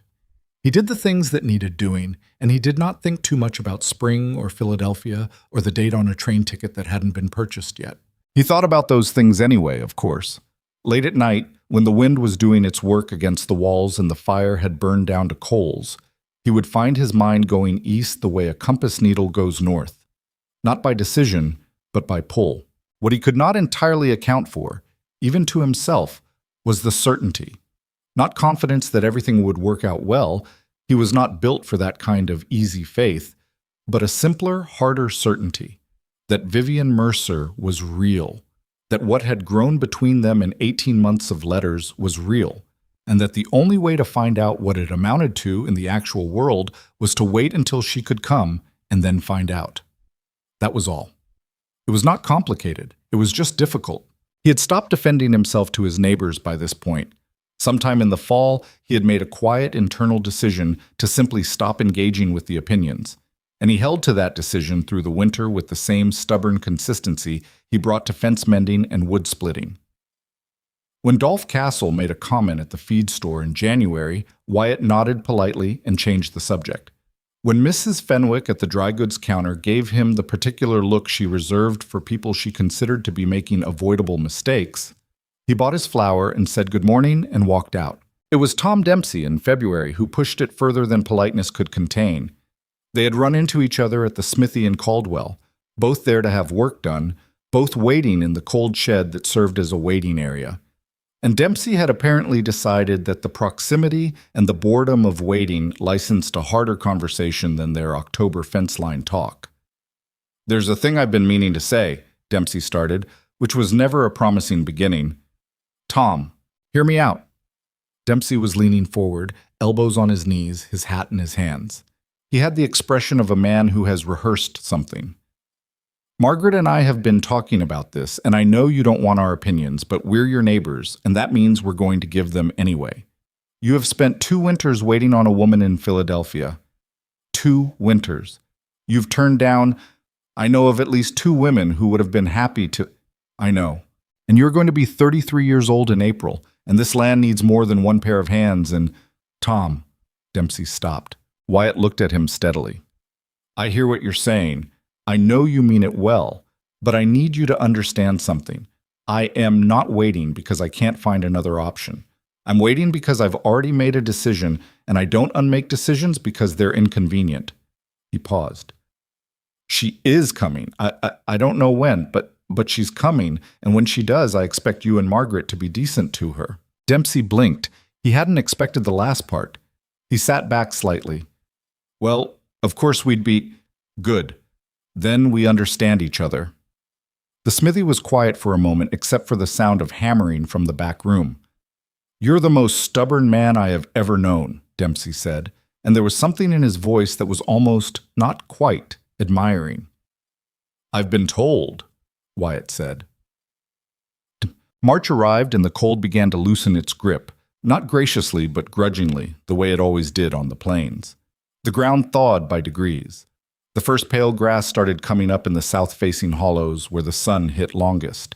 He did the things that needed doing, and he did not think too much about spring or Philadelphia or the date on a train ticket that hadn't been purchased yet. He thought about those things anyway, of course. Late at night, when the wind was doing its work against the walls and the fire had burned down to coals, he would find his mind going east the way a compass needle goes north. Not by decision, but by pull. What he could not entirely account for, even to himself, was the certainty. Not confidence that everything would work out well. He was not built for that kind of easy faith, but a simpler, harder certainty that Vivian Mercer was real, that what had grown between them in 18 months of letters was real, and that the only way to find out what it amounted to in the actual world was to wait until she could come and then find out. That was all. It was not complicated. It was just difficult. He had stopped defending himself to his neighbors by this point. Sometime in the fall, he had made a quiet internal decision to simply stop engaging with the opinions, and he held to that decision through the winter with the same stubborn consistency he brought to fence mending and wood splitting. When Dolph Castle made a comment at the feed store in January, Wyatt nodded politely and changed the subject. When Mrs. Fenwick at the dry goods counter gave him the particular look she reserved for people she considered to be making avoidable mistakes, he bought his flour and said good morning and walked out. It was Tom Dempsey in February who pushed it further than politeness could contain. They had run into each other at the smithy in Caldwell, both there to have work done, both waiting in the cold shed that served as a waiting area. And Dempsey had apparently decided that the proximity and the boredom of waiting licensed a harder conversation than their October fence line talk. "There's a thing I've been meaning to say," Dempsey started, which was never a promising beginning. "Tom, hear me out." Dempsey was leaning forward, elbows on his knees, his hat in his hands. He had the expression of a man who has rehearsed something. "Margaret and I have been talking about this, and I know you don't want our opinions, but we're your neighbors, and that means we're going to give them anyway. You have spent 2 winters waiting on a woman in Philadelphia. 2 winters. You've turned down, I know of at least 2 women who would have been happy to, I know. And you're going to be 33 years old in April, and this land needs more than one pair of hands, and—" "Tom," Dempsey stopped. Wyatt looked at him steadily. "I hear what you're saying. I know you mean it well, but I need you to understand something. I am not waiting because I can't find another option. I'm waiting because I've already made a decision, and I don't unmake decisions because they're inconvenient." He paused. "She is coming. I don't know when, but she's coming, and when she does, I expect you and Margaret to be decent to her." Dempsey blinked. He hadn't expected the last part. He sat back slightly. "Well, of course we'd be—" "Good. Then we understand each other." The smithy was quiet for a moment except for the sound of hammering from the back room. "You're the most stubborn man I have ever known," Dempsey said, and there was something in his voice that was almost, not quite, admiring. "I've been told," Wyatt said. March arrived and the cold began to loosen its grip, not graciously but grudgingly, the way it always did on the plains. The ground thawed by degrees. The first pale grass started coming up in the south-facing hollows where the sun hit longest.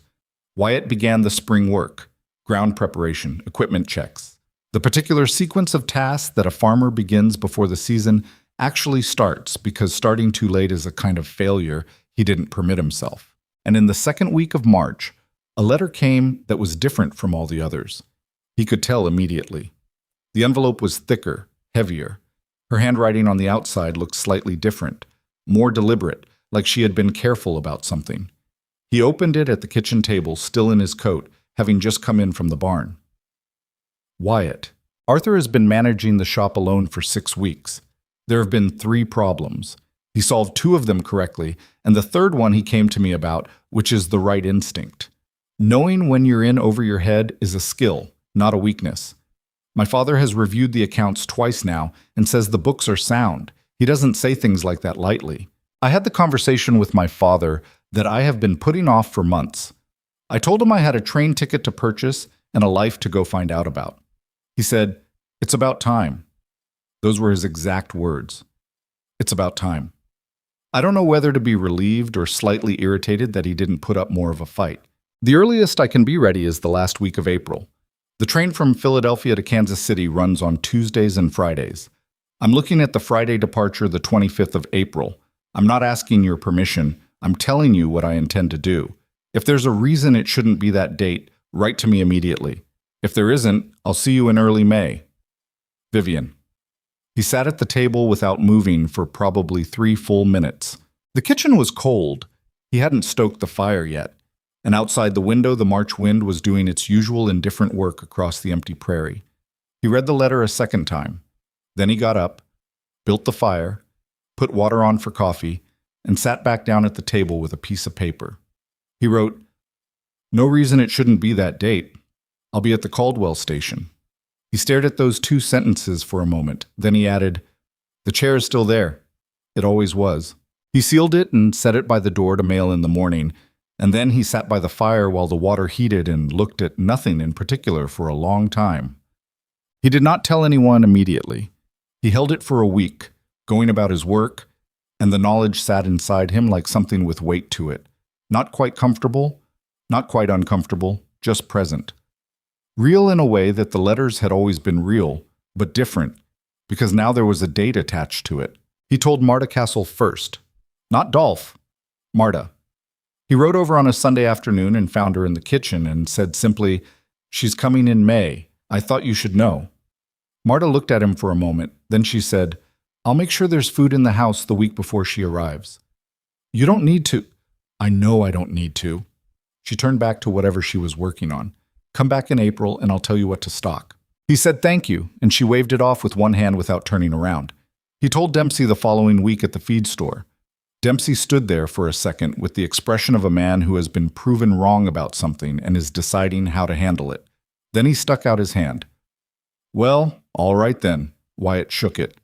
Wyatt began the spring work, ground preparation, equipment checks. The particular sequence of tasks that a farmer begins before the season actually starts because starting too late is a kind of failure he didn't permit himself. And in the second week of March, a letter came that was different from all the others. He could tell immediately. The envelope was thicker, heavier. Her handwriting on the outside looked slightly different, more deliberate, like she had been careful about something. He opened it at the kitchen table, still in his coat, having just come in from the barn. "Wyatt, Arthur has been managing the shop alone for 6 weeks. There have been 3 problems. He solved 2 of them correctly, and the third one he came to me about, which is the right instinct. Knowing when you're in over your head is a skill, not a weakness. My father has reviewed the accounts twice now and says the books are sound. He doesn't say things like that lightly. I had the conversation with my father that I have been putting off for months. I told him I had a train ticket to purchase and a life to go find out about. He said, 'It's about time.' Those were his exact words. 'It's about time.' I don't know whether to be relieved or slightly irritated that he didn't put up more of a fight. The earliest I can be ready is the last week of April. The train from Philadelphia to Kansas City runs on Tuesdays and Fridays. I'm looking at the Friday departure, the 25th of April. I'm not asking your permission. I'm telling you what I intend to do. If there's a reason it shouldn't be that date, write to me immediately. If there isn't, I'll see you in early May. Vivian. He sat at the table without moving for probably 3 full minutes. The kitchen was cold. He hadn't stoked the fire yet. And outside the window, the March wind was doing its usual indifferent work across the empty prairie. He read the letter a second time. Then he got up, built the fire, put water on for coffee, and sat back down at the table with a piece of paper. He wrote, "No reason it shouldn't be that date. I'll be at the Caldwell station." He stared at those 2 sentences for a moment. Then he added, "The chair is still there. It always was." He sealed it and set it by the door to mail in the morning, and then he sat by the fire while the water heated and looked at nothing in particular for a long time. He did not tell anyone immediately. He held it for a week, going about his work, and the knowledge sat inside him like something with weight to it. Not quite comfortable, not quite uncomfortable, just present. Real in a way that the letters had always been real, but different, because now there was a date attached to it. He told Marta Castle first. Not Dolph, Marta. He rode over on a Sunday afternoon and found her in the kitchen and said simply, "She's coming in May. I thought you should know." Marta looked at him for a moment. Then she said, "I'll make sure there's food in the house the week before she arrives." "You don't need to." "I know I don't need to." She turned back to whatever she was working on. "Come back in April and I'll tell you what to stock." He said thank you, and she waved it off with one hand without turning around. He told Dempsey the following week at the feed store. Dempsey stood there for a second with the expression of a man who has been proven wrong about something and is deciding how to handle it. Then he stuck out his hand. "Well, all right then." Wyatt shook it.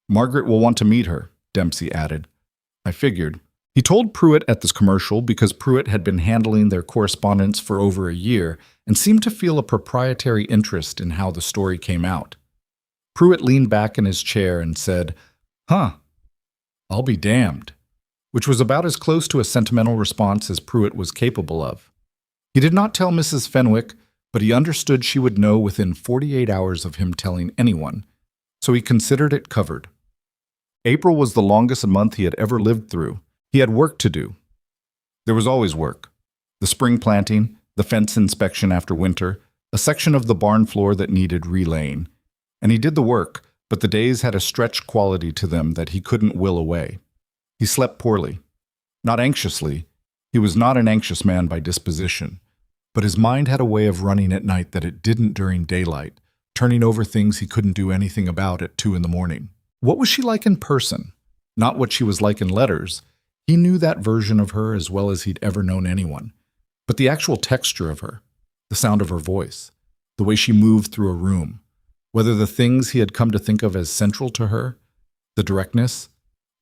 "Margaret will want to meet her," Dempsey added. "I figured." He told Pruitt at this commercial because Pruitt had been handling their correspondence for over a year and seemed to feel a proprietary interest in how the story came out. Pruitt leaned back in his chair and said, "Huh, I'll be damned," which was about as close to a sentimental response as Pruitt was capable of. He did not tell Mrs. Fenwick, but he understood she would know within 48 hours of him telling anyone, so he considered it covered. April was the longest month he had ever lived through. He had work to do. There was always work. The spring planting, the fence inspection after winter, a section of the barn floor that needed relaying. And he did the work, but the days had a stretched quality to them that he couldn't will away. He slept poorly. Not anxiously. He was not an anxious man by disposition. But his mind had a way of running at night that it didn't during daylight, turning over things he couldn't do anything about at 2 a.m. What was she like in person? Not what she was like in letters. He knew that version of her as well as he'd ever known anyone. But the actual texture of her, the sound of her voice, the way she moved through a room, whether the things he had come to think of as central to her, the directness,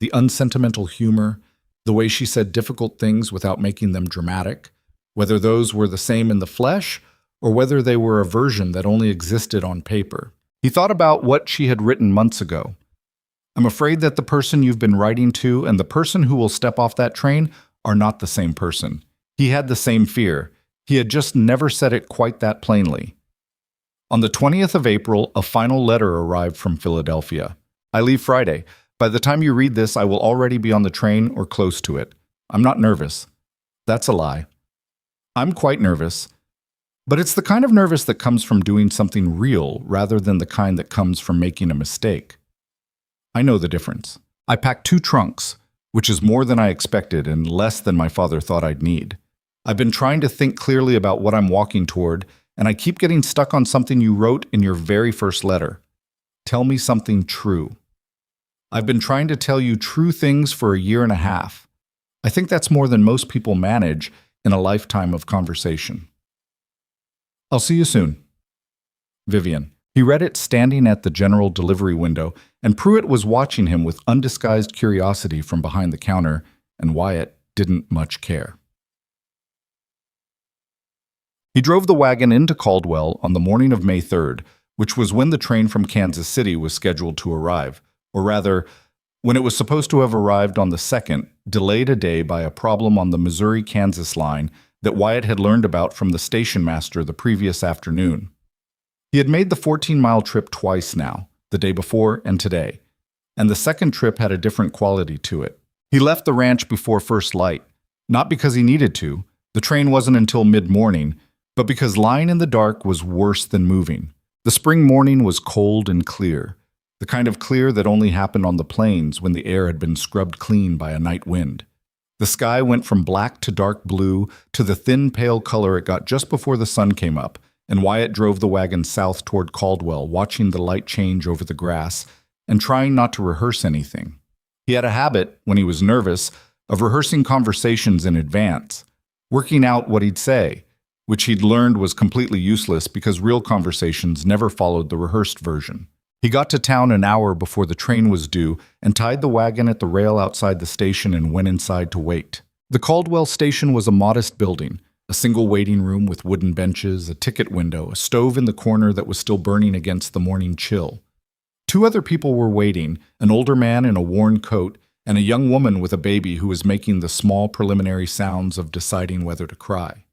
the unsentimental humor, the way she said difficult things without making them dramatic, whether those were the same in the flesh or whether they were a version that only existed on paper. He thought about what she had written months ago. "I'm afraid that the person you've been writing to and the person who will step off that train are not the same person." He had the same fear. He had just never said it quite that plainly. On the 20th of April, a final letter arrived from Philadelphia. "I leave Friday. By the time you read this, I will already be on the train or close to it. I'm not nervous." That's a lie. I'm quite nervous. But it's the kind of nervous that comes from doing something real rather than the kind that comes from making a mistake. I know the difference. I packed 2 trunks, which is more than I expected and less than my father thought I'd need. I've been trying to think clearly about what I'm walking toward, and I keep getting stuck on something you wrote in your very first letter. Tell me something true. I've been trying to tell you true things for a year and a half. I think that's more than most people manage in a lifetime of conversation. I'll see you soon. Vivian. He read it standing at the general delivery window, and Pruitt was watching him with undisguised curiosity from behind the counter, and Wyatt didn't much care. He drove the wagon into Caldwell on the morning of May 3rd, which was when the train from Kansas City was scheduled to arrive, or rather, when it was supposed to have arrived on the 2nd, delayed a day by a problem on the Missouri-Kansas line that Wyatt had learned about from the station master the previous afternoon. He had made the 14-mile trip twice now, the day before and today, and the second trip had a different quality to it. He left the ranch before first light, not because he needed to, the train wasn't until mid-morning, but because lying in the dark was worse than moving. The spring morning was cold and clear, the kind of clear that only happened on the plains when the air had been scrubbed clean by a night wind. The sky went from black to dark blue to the thin pale color it got just before the sun came up, and Wyatt drove the wagon south toward Caldwell, watching the light change over the grass and trying not to rehearse anything. He had a habit, when he was nervous, of rehearsing conversations in advance, working out what he'd say, which he'd learned was completely useless because real conversations never followed the rehearsed version. He got to town an hour before the train was due and tied the wagon at the rail outside the station and went inside to wait. The Caldwell station was a modest building, a single waiting room with wooden benches, a ticket window, a stove in the corner that was still burning against the morning chill. Two other people were waiting, an older man in a worn coat and a young woman with a baby who was making the small preliminary sounds of deciding whether to cry.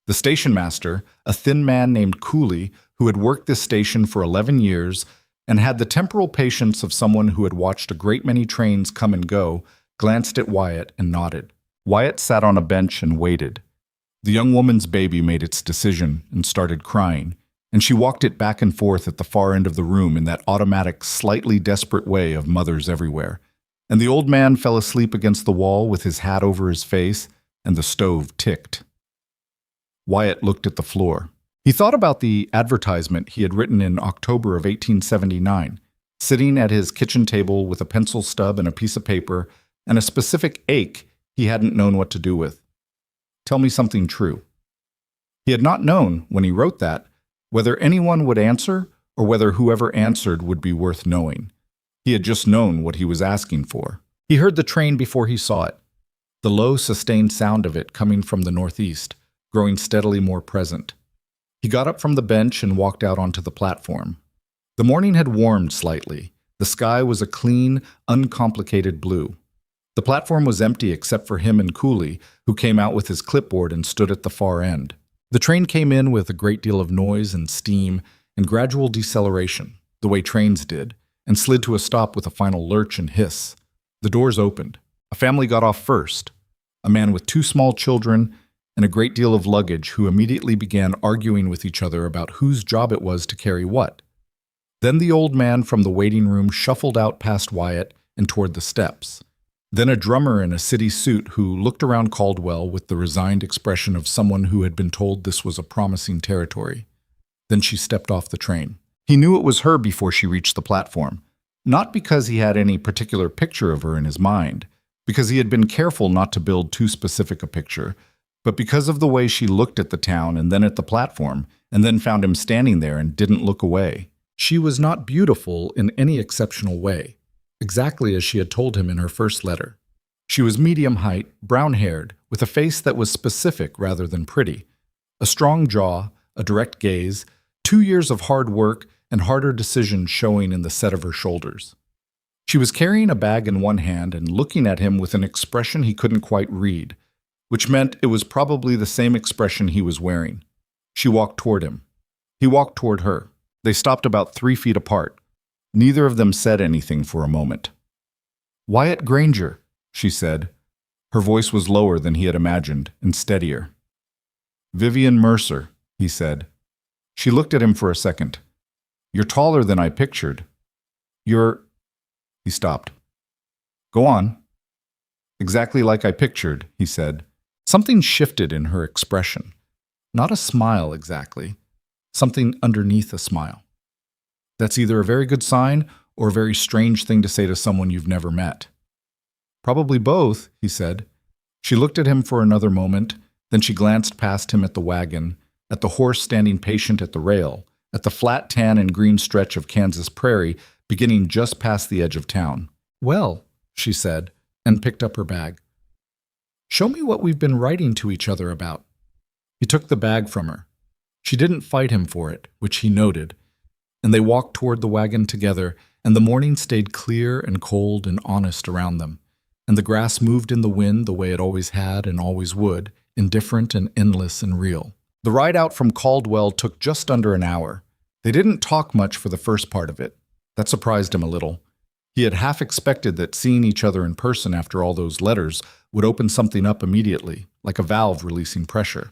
The station master, a thin man named Cooley, who had worked this station for 11 years and had the temporal patience of someone who had watched a great many trains come and go, glanced at Wyatt and nodded. Wyatt sat on a bench and waited. The young woman's baby made its decision and started crying, and she walked it back and forth at the far end of the room in that automatic, slightly desperate way of mothers everywhere. And the old man fell asleep against the wall with his hat over his face, and the stove ticked. Wyatt looked at the floor. He thought about the advertisement he had written in October of 1879, sitting at his kitchen table with a pencil stub and a piece of paper and a specific ache he hadn't known what to do with. Tell me something true. He had not known, when he wrote that, whether anyone would answer or whether whoever answered would be worth knowing. He had just known what he was asking for. He heard the train before he saw it, the low, sustained sound of it coming from the northeast, growing steadily more present. He got up from the bench and walked out onto the platform. The morning had warmed slightly. The sky was a clean, uncomplicated blue. The platform was empty except for him and Cooley, who came out with his clipboard and stood at the far end. The train came in with a great deal of noise and steam and gradual deceleration, the way trains did, and slid to a stop with a final lurch and hiss. The doors opened. A family got off first, a man with two small children and a great deal of luggage who immediately began arguing with each other about whose job it was to carry what. Then the old man from the waiting room shuffled out past Wyatt and toward the steps. Then a drummer in a city suit who looked around Caldwell with the resigned expression of someone who had been told this was a promising territory. Then she stepped off the train. He knew it was her before she reached the platform, not because he had any particular picture of her in his mind, because he had been careful not to build too specific a picture, but because of the way she looked at the town and then at the platform, and then found him standing there and didn't look away. She was not beautiful in any exceptional way, exactly as she had told him in her first letter. She was medium height, brown-haired, with a face that was specific rather than pretty, a strong jaw, a direct gaze, 2 years of hard work and harder decisions showing in the set of her shoulders. She was carrying a bag in one hand and looking at him with an expression he couldn't quite read, which meant it was probably the same expression he was wearing. She walked toward him. He walked toward her. They stopped about 3 feet apart. Neither of them said anything for a moment. "Wyatt Granger," she said. Her voice was lower than he had imagined and steadier. "Vivian Mercer," he said. She looked at him for a second. "You're taller than I pictured. You're—" He stopped. "Go on." "Exactly like I pictured," he said. Something shifted in her expression. Not a smile exactly. Something underneath a smile. That's either a very good sign or a very strange thing to say to someone you've never met. "Probably both," he said. She looked at him for another moment, then she glanced past him at the wagon, at the horse standing patient at the rail, at the flat tan and green stretch of Kansas prairie beginning just past the edge of town. "Well," she said, and picked up her bag. "Show me what we've been writing to each other about." He took the bag from her. She didn't fight him for it, which he noted, and they walked toward the wagon together, and the morning stayed clear and cold and honest around them, and the grass moved in the wind the way it always had and always would, indifferent and endless and real. The ride out from Caldwell took just under an hour. They didn't talk much for the first part of it. That surprised him a little. He had half expected that seeing each other in person after all those letters would open something up immediately, like a valve releasing pressure.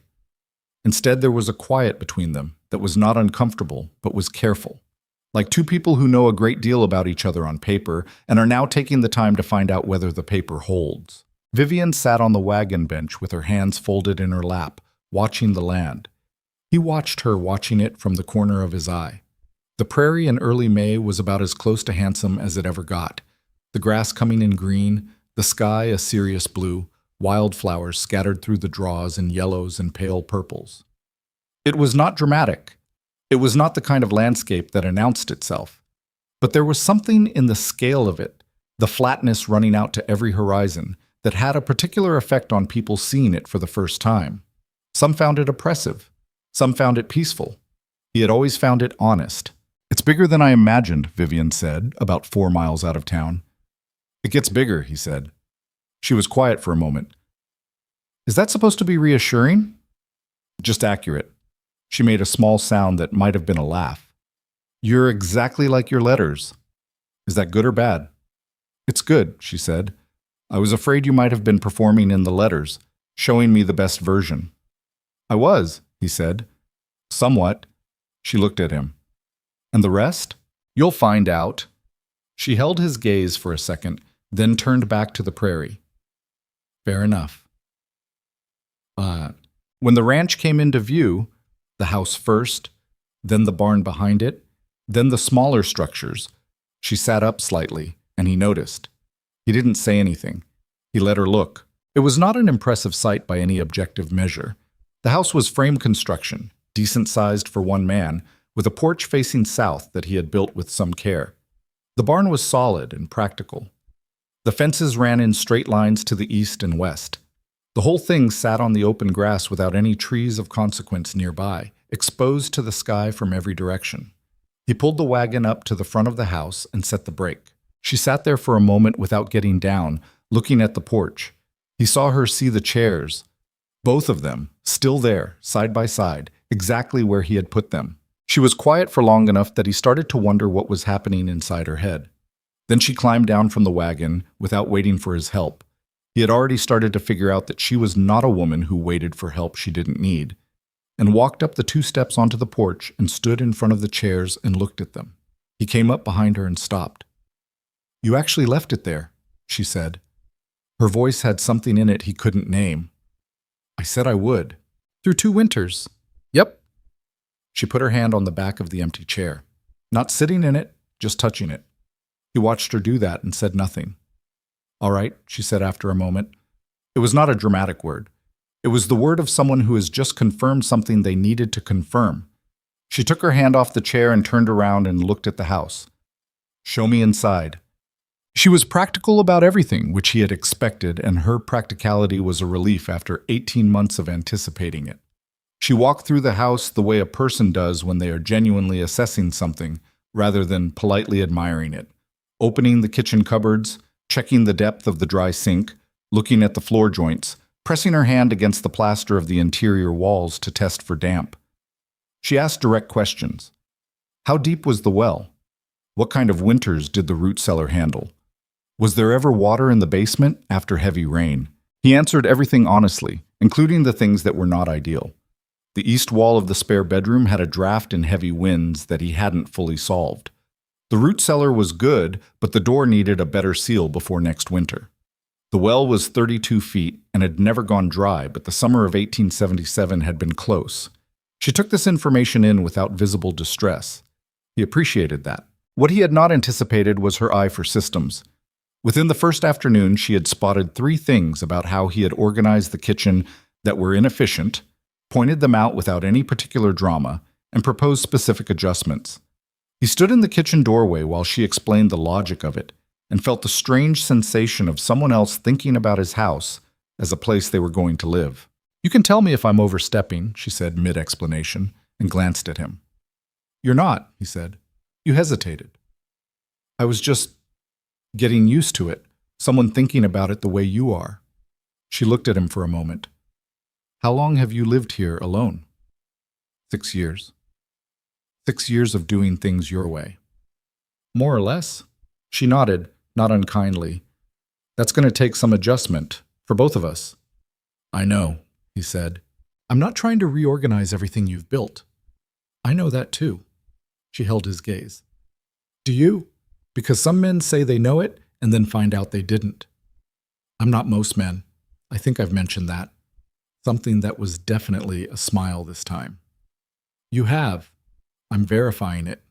Instead, there was a quiet between them that was not uncomfortable, but was careful. Like two people who know a great deal about each other on paper and are now taking the time to find out whether the paper holds. Vivian sat on the wagon bench with her hands folded in her lap, watching the land. He watched her watching it from the corner of his eye. The prairie in early May was about as close to handsome as it ever got. The grass coming in green, the sky a serious blue, wildflowers scattered through the draws in yellows and pale purples. It was not dramatic. It was not the kind of landscape that announced itself. But there was something in the scale of it, the flatness running out to every horizon, that had a particular effect on people seeing it for the first time. Some found it oppressive. Some found it peaceful. He had always found it honest. "It's bigger than I imagined," Vivian said, about 4 miles out of town. "It gets bigger," he said. She was quiet for a moment. "Is that supposed to be reassuring?" "Just accurate." She made a small sound that might have been a laugh. "You're exactly like your letters. Is that good or bad?" "It's good," she said. "I was afraid you might have been performing in the letters, showing me the best version." "I was," he said. "Somewhat." She looked at him. "And the rest?" "You'll find out." She held his gaze for a second, then turned back to the prairie. "Fair enough." When the ranch came into view, the house first, then the barn behind it, then the smaller structures, she sat up slightly, and he noticed. He didn't say anything. He let her look. It was not an impressive sight by any objective measure. The house was frame construction, decent-sized for one man, with a porch facing south that he had built with some care. The barn was solid and practical. The fences ran in straight lines to the east and west. The whole thing sat on the open grass without any trees of consequence nearby, exposed to the sky from every direction. He pulled the wagon up to the front of the house and set the brake. She sat there for a moment without getting down, looking at the porch. He saw her see the chairs, both of them, still there, side by side, exactly where he had put them. She was quiet for long enough that he started to wonder what was happening inside her head. Then she climbed down from the wagon without waiting for his help. He had already started to figure out that she was not a woman who waited for help she didn't need, and walked up the 2 steps onto the porch and stood in front of the chairs and looked at them. He came up behind her and stopped. "You actually left it there," she said. Her voice had something in it he couldn't name. "I said I would. Through 2 winters. Yep." She put her hand on the back of the empty chair. Not sitting in it, just touching it. He watched her do that and said nothing. "All right," she said after a moment. It was not a dramatic word. It was the word of someone who has just confirmed something they needed to confirm. She took her hand off the chair and turned around and looked at the house. "Show me inside." She was practical about everything, which he had expected, and her practicality was a relief after 18 months of anticipating it. She walked through the house the way a person does when they are genuinely assessing something, rather than politely admiring it, opening the kitchen cupboards, checking the depth of the dry sink, looking at the floor joints, pressing her hand against the plaster of the interior walls to test for damp. She asked direct questions. How deep was the well? What kind of winters did the root cellar handle? Was there ever water in the basement after heavy rain? He answered everything honestly, including the things that were not ideal. The east wall of the spare bedroom had a draft and heavy winds that he hadn't fully solved. The root cellar was good, but the door needed a better seal before next winter. The well was 32 feet and had never gone dry, but the summer of 1877 had been close. She took this information in without visible distress. He appreciated that. What he had not anticipated was her eye for systems. Within the first afternoon, she had spotted 3 things about how he had organized the kitchen that were inefficient, pointed them out without any particular drama, and proposed specific adjustments. He stood in the kitchen doorway while she explained the logic of it, and felt the strange sensation of someone else thinking about his house as a place they were going to live. "You can tell me if I'm overstepping," she said mid-explanation, and glanced at him. "You're not," he said. "You hesitated." "I was just getting used to it, someone thinking about it the way you are." She looked at him for a moment. How long have you lived here alone? 6 years. 6 years of doing things your way. More or less. She nodded, not unkindly. That's going to take some adjustment, for both of us. I know, he said. I'm not trying to reorganize everything you've built. I know that too. She held his gaze. Do you? Because some men say they know it and then find out they didn't. I'm not most men. I think I've mentioned that. Something that was definitely a smile this time. You have. I'm verifying it.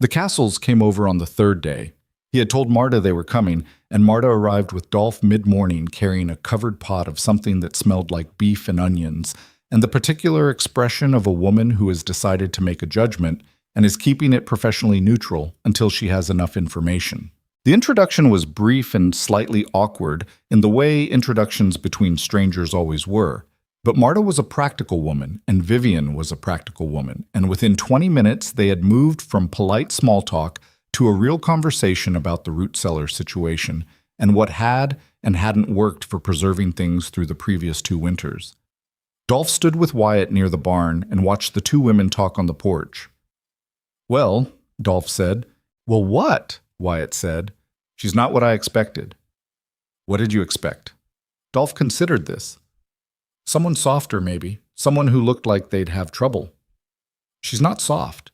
The Castles came over on the third day. He had told Marta they were coming, and Marta arrived with Dolph mid-morning carrying a covered pot of something that smelled like beef and onions, and the particular expression of a woman who has decided to make a judgment and is keeping it professionally neutral until she has enough information. The introduction was brief and slightly awkward in the way introductions between strangers always were. But Marta was a practical woman, and Vivian was a practical woman, and within 20 minutes they had moved from polite small talk to a real conversation about the root cellar situation and what had and hadn't worked for preserving things through the previous 2 winters. Dolph stood with Wyatt near the barn and watched the 2 women talk on the porch. Well, Dolph said. Well, what? Wyatt said. She's not what I expected. What did you expect? Dolph considered this. Someone softer, maybe. Someone who looked like they'd have trouble. She's not soft.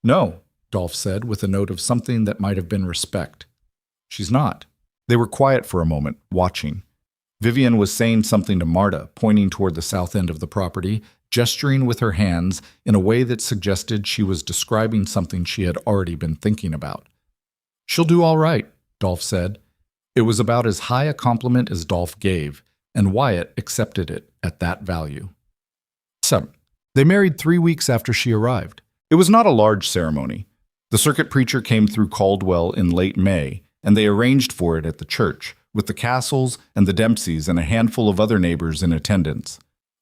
No, Dolph said with a note of something that might have been respect. She's not. They were quiet for a moment, watching. Vivian was saying something to Marta, pointing toward the south end of the property, gesturing with her hands in a way that suggested she was describing something she had already been thinking about. She'll do all right, Dolph said. It was about as high a compliment as Dolph gave, and Wyatt accepted it at that value. So, they married 3 weeks after she arrived. It was not a large ceremony. The circuit preacher came through Caldwell in late May, and they arranged for it at the church, with the Castles and the Dempseys and a handful of other neighbors in attendance.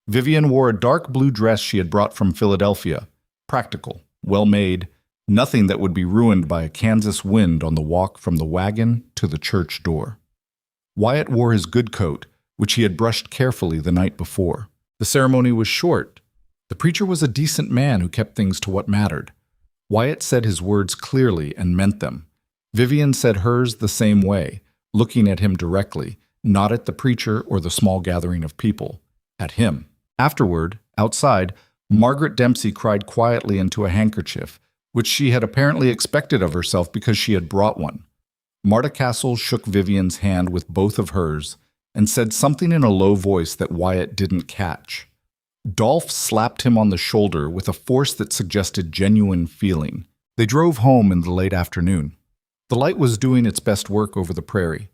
Vivian wore a dark blue dress she had brought from Philadelphia, practical, well-made, nothing that would be ruined by a Kansas wind on the walk from the wagon to the church door. Wyatt wore his good coat, which he had brushed carefully the night before. The ceremony was short. The preacher was a decent man who kept things to what mattered. Wyatt said his words clearly and meant them. Vivian said hers the same way, looking at him directly, not at the preacher or the small gathering of people, at him. Afterward, outside, Margaret Dempsey cried quietly into a handkerchief, which she had apparently expected of herself because she had brought one. Marta Castle shook Vivian's hand with both of hers and said something in a low voice that Wyatt didn't catch. Dolph slapped him on the shoulder with a force that suggested genuine feeling. They drove home in the late afternoon. The light was doing its best work over the prairie,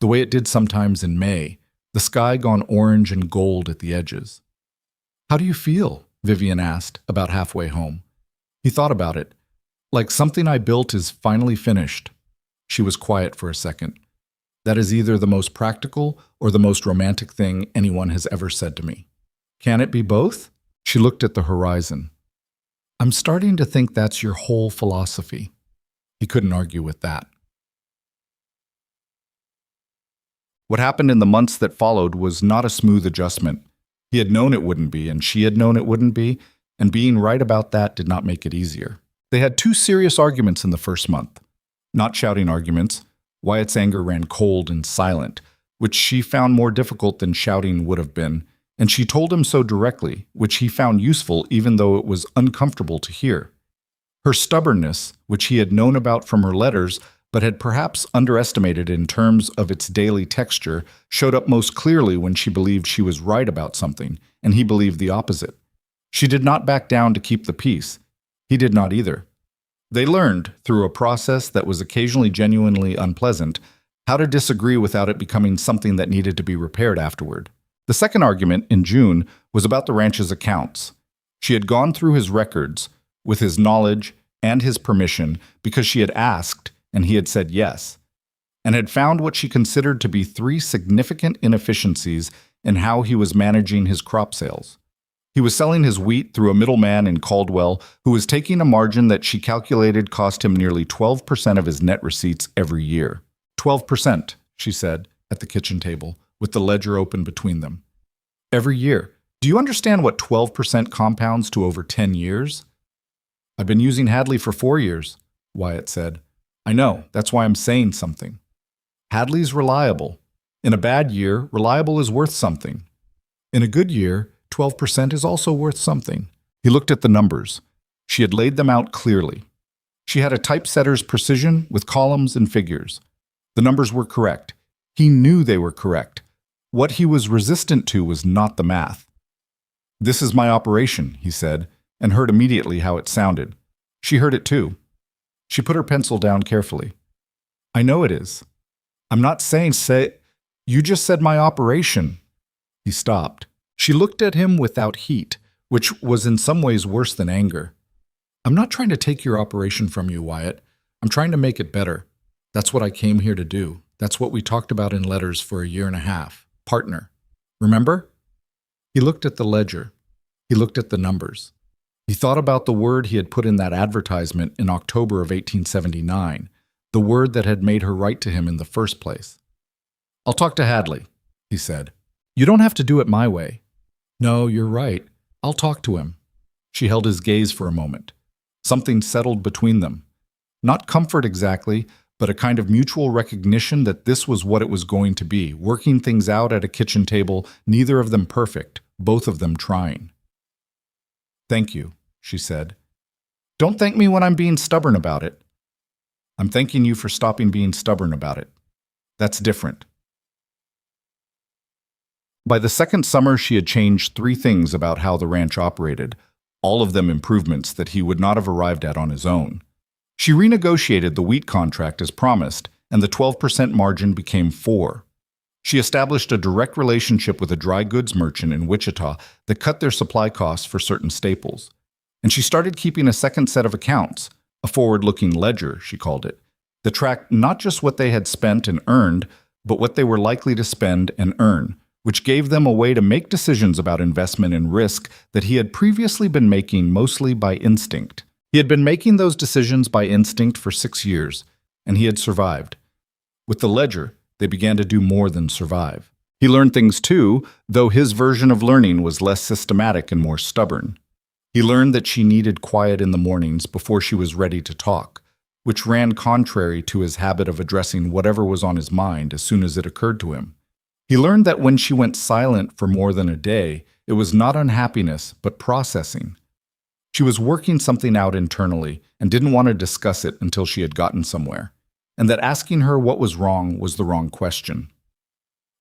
the way it did sometimes in May, the sky gone orange and gold at the edges. How do you feel? Vivian asked, about halfway home. He thought about it. Like something I built is finally finished. She was quiet for a second. That is either the most practical or the most romantic thing anyone has ever said to me. Can it be both? She looked at the horizon. I'm starting to think that's your whole philosophy. He couldn't argue with that. What happened in the months that followed was not a smooth adjustment. He had known it wouldn't be, and she had known it wouldn't be, and being right about that did not make it easier. They had 2 serious arguments in the first month. Not shouting arguments. Wyatt's anger ran cold and silent, which she found more difficult than shouting would have been, and she told him so directly, which he found useful even though it was uncomfortable to hear. Her stubbornness, which he had known about from her letters, but had perhaps underestimated in terms of its daily texture, showed up most clearly when she believed she was right about something, and he believed the opposite. She did not back down to keep the peace. He did not either. They learned, through a process that was occasionally genuinely unpleasant, how to disagree without it becoming something that needed to be repaired afterward. The second argument, in June, was about the ranch's accounts. She had gone through his records, with his knowledge and his permission, because she had asked, and he had said yes, and had found what she considered to be 3 significant inefficiencies in how he was managing his crop sales. He was selling his wheat through a middleman in Caldwell who was taking a margin that she calculated cost him nearly 12% of his net receipts every year. 12%, she said, at the kitchen table, with the ledger open between them. Every year. Do you understand what 12% compounds to over 10 years? I've been using Hadley for 4 years, Wyatt said. I know, that's why I'm saying something. Hadley's reliable. In a bad year, reliable is worth something. In a good year, 12% is also worth something. He looked at the numbers. She had laid them out clearly. She had a typesetter's precision with columns and figures. The numbers were correct. He knew they were correct. What he was resistant to was not the math. This is my operation, he said, and heard immediately how it sounded. She heard it too. She put her pencil down carefully. I know it is. I'm not saying you just said my operation. He stopped. She looked at him without heat, which was in some ways worse than anger. I'm not trying to take your operation from you, Wyatt. I'm trying to make it better. That's what I came here to do. That's what we talked about in letters for a year and a half. Partner. Remember? He looked at the ledger. He looked at the numbers. He thought about the word he had put in that advertisement in October of 1879, the word that had made her write to him in the first place. I'll talk to Hadley, he said. You don't have to do it my way. No, you're right. I'll talk to him. She held his gaze for a moment. Something settled between them. Not comfort exactly, but a kind of mutual recognition that this was what it was going to be, working things out at a kitchen table, neither of them perfect, both of them trying. Thank you, she said. Don't thank me when I'm being stubborn about it. I'm thanking you for stopping being stubborn about it. That's different. By the second summer, she had changed 3 things about how the ranch operated, all of them improvements that he would not have arrived at on his own. She renegotiated the wheat contract as promised, and the 12% margin became 4. She established a direct relationship with a dry goods merchant in Wichita that cut their supply costs for certain staples. And she started keeping a second set of accounts, a forward-looking ledger, she called it, that tracked not just what they had spent and earned, but what they were likely to spend and earn, which gave them a way to make decisions about investment and risk that he had previously been making mostly by instinct. He had been making those decisions by instinct for 6 years, and he had survived. With the ledger, they began to do more than survive. He learned things too, though his version of learning was less systematic and more stubborn. He learned that she needed quiet in the mornings before she was ready to talk, which ran contrary to his habit of addressing whatever was on his mind as soon as it occurred to him. He learned that when she went silent for more than a day, it was not unhappiness, but processing. She was working something out internally and didn't want to discuss it until she had gotten somewhere, and that asking her what was wrong was the wrong question.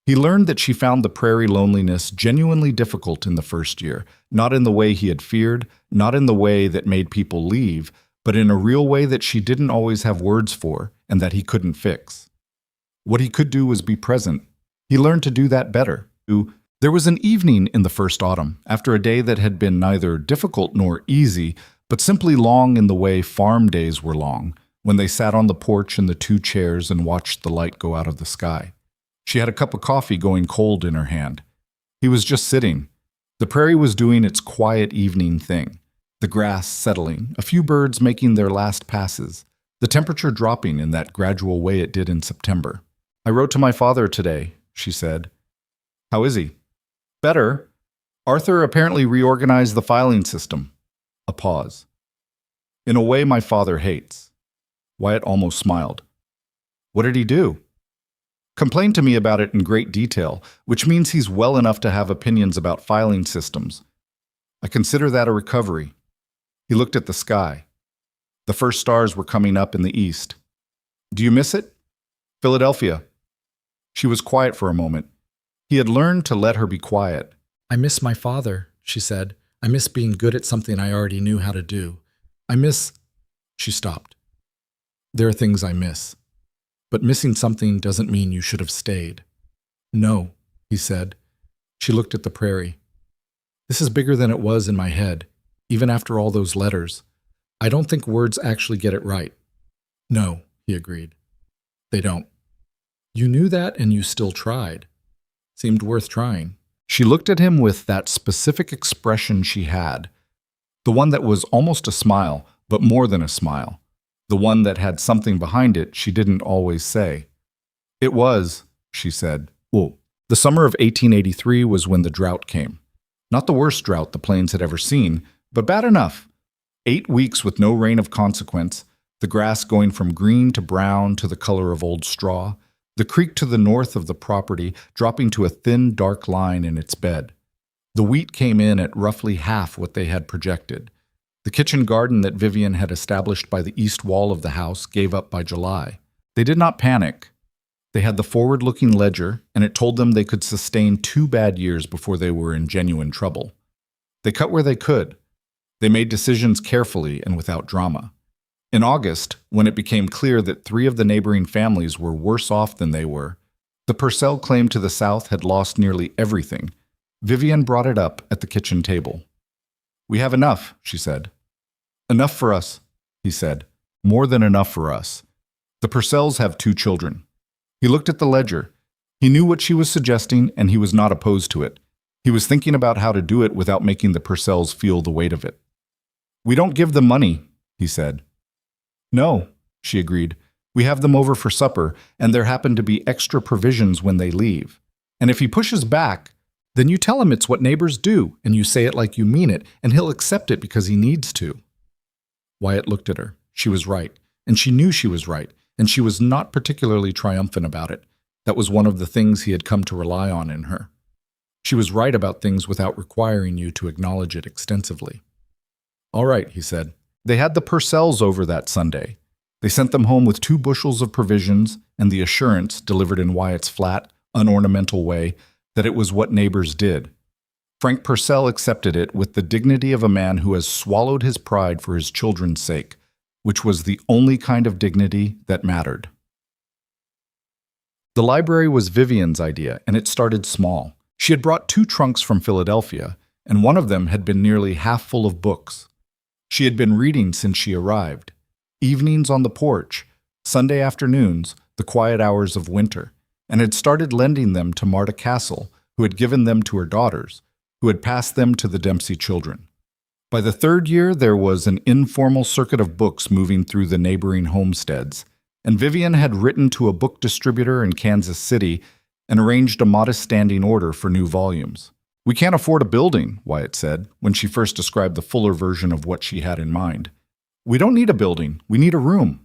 He learned that she found the prairie loneliness genuinely difficult in the first year, not in the way he had feared, not in the way that made people leave, but in a real way that she didn't always have words for and that he couldn't fix. What he could do was be present. He learned to do that better. There was an evening in the first autumn, after a day that had been neither difficult nor easy, but simply long in the way farm days were long, when they sat on the porch in the 2 chairs and watched the light go out of the sky. She had a cup of coffee going cold in her hand. He was just sitting. The prairie was doing its quiet evening thing, the grass settling, a few birds making their last passes, the temperature dropping in that gradual way it did in September. I wrote to my father today, she said. How is he? Better. Arthur apparently reorganized the filing system. A pause. In a way my father hates. Wyatt almost smiled. What did he do? Complained to me about it in great detail, which means he's well enough to have opinions about filing systems. I consider that a recovery. He looked at the sky. The first stars were coming up in the east. Do you miss it? Philadelphia. She was quiet for a moment. He had learned to let her be quiet. I miss my father, she said. I miss being good at something I already knew how to do. I miss... She stopped. There are things I miss. But missing something doesn't mean you should have stayed. No, he said. She looked at the prairie. This is bigger than it was in my head, even after all those letters. I don't think words actually get it right. No, he agreed. They don't. You knew that and you still tried. Seemed worth trying. She looked at him with that specific expression she had, the one that was almost a smile, but more than a smile, the one that had something behind it she didn't always say. It was, she said, well, The summer of 1883 was when the drought came. Not the worst drought the plains had ever seen, but bad enough. 8 weeks with no rain of consequence, the grass going from green to brown to the color of old straw, the creek to the north of the property dropping to a thin, dark line in its bed. The wheat came in at roughly half what they had projected. The kitchen garden that Vivian had established by the east wall of the house gave up by July. They did not panic. They had the forward-looking ledger, and it told them they could sustain 2 bad years before they were in genuine trouble. They cut where they could. They made decisions carefully and without drama. In August, when it became clear that 3 of the neighboring families were worse off than they were, the Purcell claim to the south had lost nearly everything. Vivian brought it up at the kitchen table. "We have enough," she said. "Enough for us," he said. "More than enough for us. The Purcells have 2 children." He looked at the ledger. He knew what she was suggesting, and he was not opposed to it. He was thinking about how to do it without making the Purcells feel the weight of it. "We don't give them money," he said. "No," she agreed. "We have them over for supper, and there happen to be extra provisions when they leave. And if he pushes back, then you tell him it's what neighbors do, and you say it like you mean it, and he'll accept it because he needs to." Wyatt looked at her. She was right, and she knew she was right, and she was not particularly triumphant about it. That was one of the things he had come to rely on in her. She was right about things without requiring you to acknowledge it extensively. "All right," he said. They had the Purcells over that Sunday. They sent them home with 2 bushels of provisions and the assurance, delivered in Wyatt's flat, unornamental way, that it was what neighbors did. Frank Purcell accepted it with the dignity of a man who has swallowed his pride for his children's sake, which was the only kind of dignity that mattered. The library was Vivian's idea, and it started small. She had brought 2 trunks from Philadelphia, and one of them had been nearly half full of books. She had been reading since she arrived. Evenings on the porch, Sunday afternoons, the quiet hours of winter, and had started lending them to Marta Castle, who had given them to her daughters, who had passed them to the Dempsey children. By the 3rd year, there was an informal circuit of books moving through the neighboring homesteads, and Vivian had written to a book distributor in Kansas City and arranged a modest standing order for new volumes. "We can't afford a building," Wyatt said, when she first described the fuller version of what she had in mind. "We don't need a building. We need a room."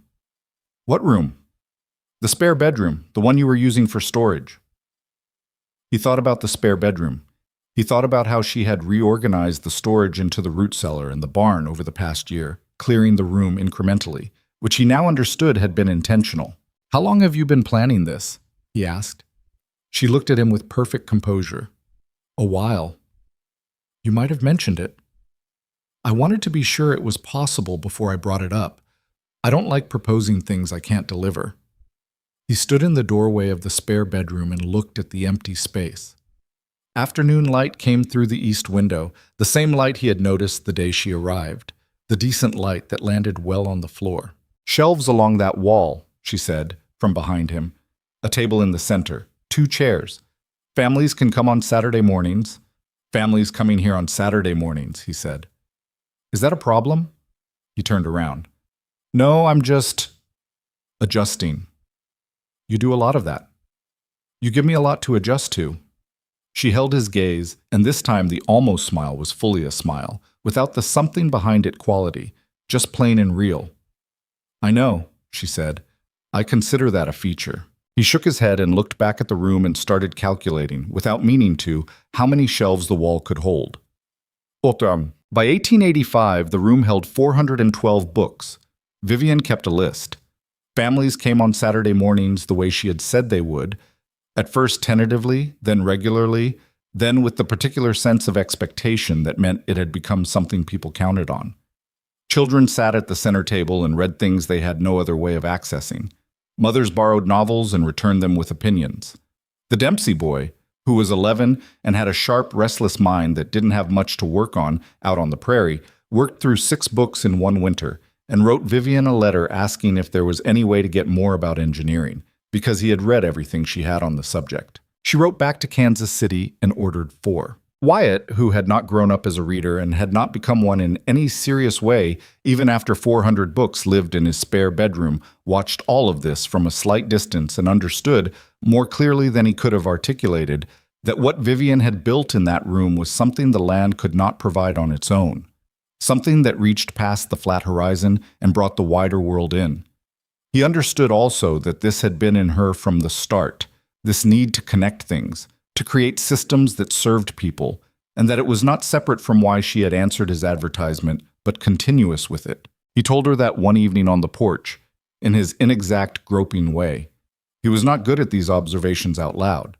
"What room?" "The spare bedroom, the one you were using for storage." He thought about the spare bedroom. He thought about how she had reorganized the storage into the root cellar and the barn over the past year, clearing the room incrementally, which he now understood had been intentional. "How long have you been planning this?" he asked. She looked at him with perfect composure. "A while. You might have mentioned it. I wanted to be sure it was possible before I brought it up. I don't like proposing things I can't deliver." He stood in the doorway of the spare bedroom and looked at the empty space. Afternoon light came through the east window, the same light he had noticed the day she arrived, the decent light that landed well on the floor. "Shelves along that wall," she said, from behind him. "A table in the center, 2 chairs. Families can come on Saturday mornings." "Families coming here on Saturday mornings," he said. "Is that a problem?" He turned around. "No, I'm just adjusting." "You do a lot of that." "You give me a lot to adjust to." She held his gaze, and this time the almost smile was fully a smile, without the something behind it quality, just plain and real. "I know," she said. "I consider that a feature." He shook his head and looked back at the room and started calculating, without meaning to, how many shelves the wall could hold. By 1885, the room held 412 books. Vivian kept a list. Families came on Saturday mornings the way she had said they would, at first tentatively, then regularly, then with the particular sense of expectation that meant it had become something people counted on. Children sat at the center table and read things they had no other way of accessing. Mothers borrowed novels and returned them with opinions. The Dempsey boy, who was 11 and had a sharp, restless mind that didn't have much to work on out on the prairie, worked through 6 books in one winter and wrote Vivian a letter asking if there was any way to get more about engineering, because he had read everything she had on the subject. She wrote back to Kansas City and ordered 4. Wyatt, who had not grown up as a reader and had not become one in any serious way, even after 400 books lived in his spare bedroom, watched all of this from a slight distance and understood, more clearly than he could have articulated, that what Vivian had built in that room was something the land could not provide on its own, something that reached past the flat horizon and brought the wider world in. He understood also that this had been in her from the start, this need to connect things, to create systems that served people, and that it was not separate from why she had answered his advertisement, but continuous with it. He told her that one evening on the porch, in his inexact, groping way. He was not good at these observations out loud.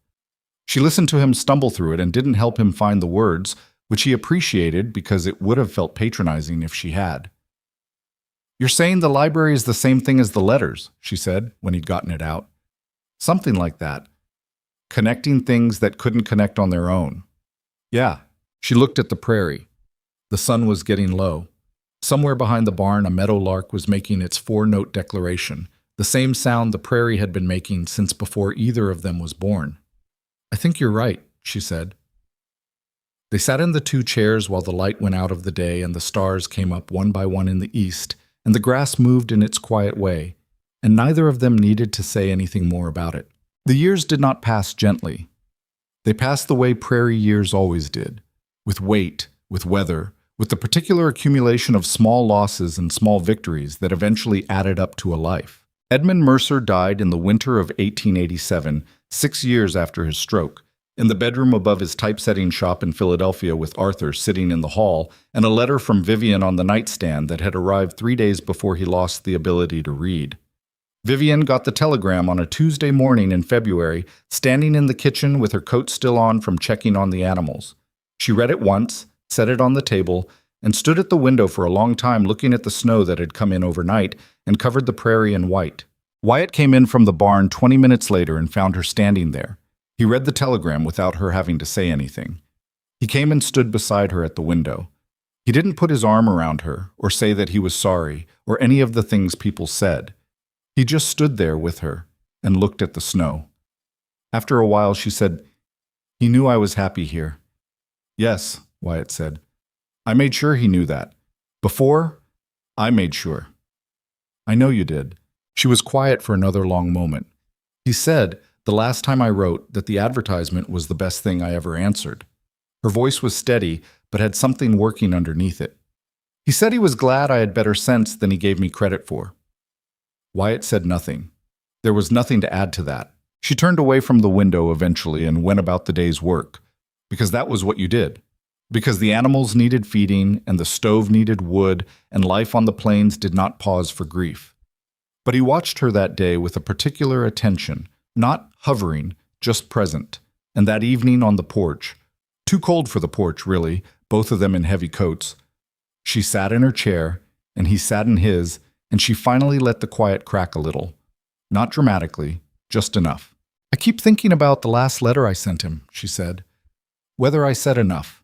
She listened to him stumble through it and didn't help him find the words, which he appreciated because it would have felt patronizing if she had. "You're saying the library is the same thing as the letters," she said, when he'd gotten it out. "Something like that. Connecting things that couldn't connect on their own." "Yeah." She looked at the prairie. The sun was getting low. Somewhere behind the barn, a meadowlark was making its four-note declaration, the same sound the prairie had been making since before either of them was born. "I think you're right," she said. They sat in the two chairs while the light went out of the day and the stars came up one by one in the east, and the grass moved in its quiet way, and neither of them needed to say anything more about it. The years did not pass gently. They passed the way prairie years always did, with weight, with weather, with the particular accumulation of small losses and small victories that eventually added up to a life. Edmund Mercer died in the winter of 1887, 6 years after his stroke, in the bedroom above his typesetting shop in Philadelphia with Arthur sitting in the hall and a letter from Vivian on the nightstand that had arrived 3 days before he lost the ability to read. Vivian got the telegram on a Tuesday morning in February, standing in the kitchen with her coat still on from checking on the animals. She read it once, set it on the table, and stood at the window for a long time looking at the snow that had come in overnight and covered the prairie in white. Wyatt came in from the barn 20 minutes later and found her standing there. He read the telegram without her having to say anything. He came and stood beside her at the window. He didn't put his arm around her or say that he was sorry or any of the things people said. He just stood there with her and looked at the snow. After a while, she said, "He knew I was happy here." "Yes," Wyatt said. "I made sure he knew that. Before, I made sure." "I know you did." She was quiet for another long moment. He said, "The last time I wrote, that the advertisement was the best thing I ever answered." Her voice was steady, but had something working underneath it. "He said he was glad I had better sense than he gave me credit for." Wyatt said nothing. There was nothing to add to that. She turned away from the window eventually and went about the day's work. Because that was what you did. Because the animals needed feeding, and the stove needed wood, and life on the plains did not pause for grief. But he watched her that day with a particular attention, not hovering, just present. And that evening on the porch, too cold for the porch, really, both of them in heavy coats, she sat in her chair, and he sat in his, and she finally let the quiet crack a little. Not dramatically, just enough. "I keep thinking about the last letter I sent him," she said. "Whether I said enough.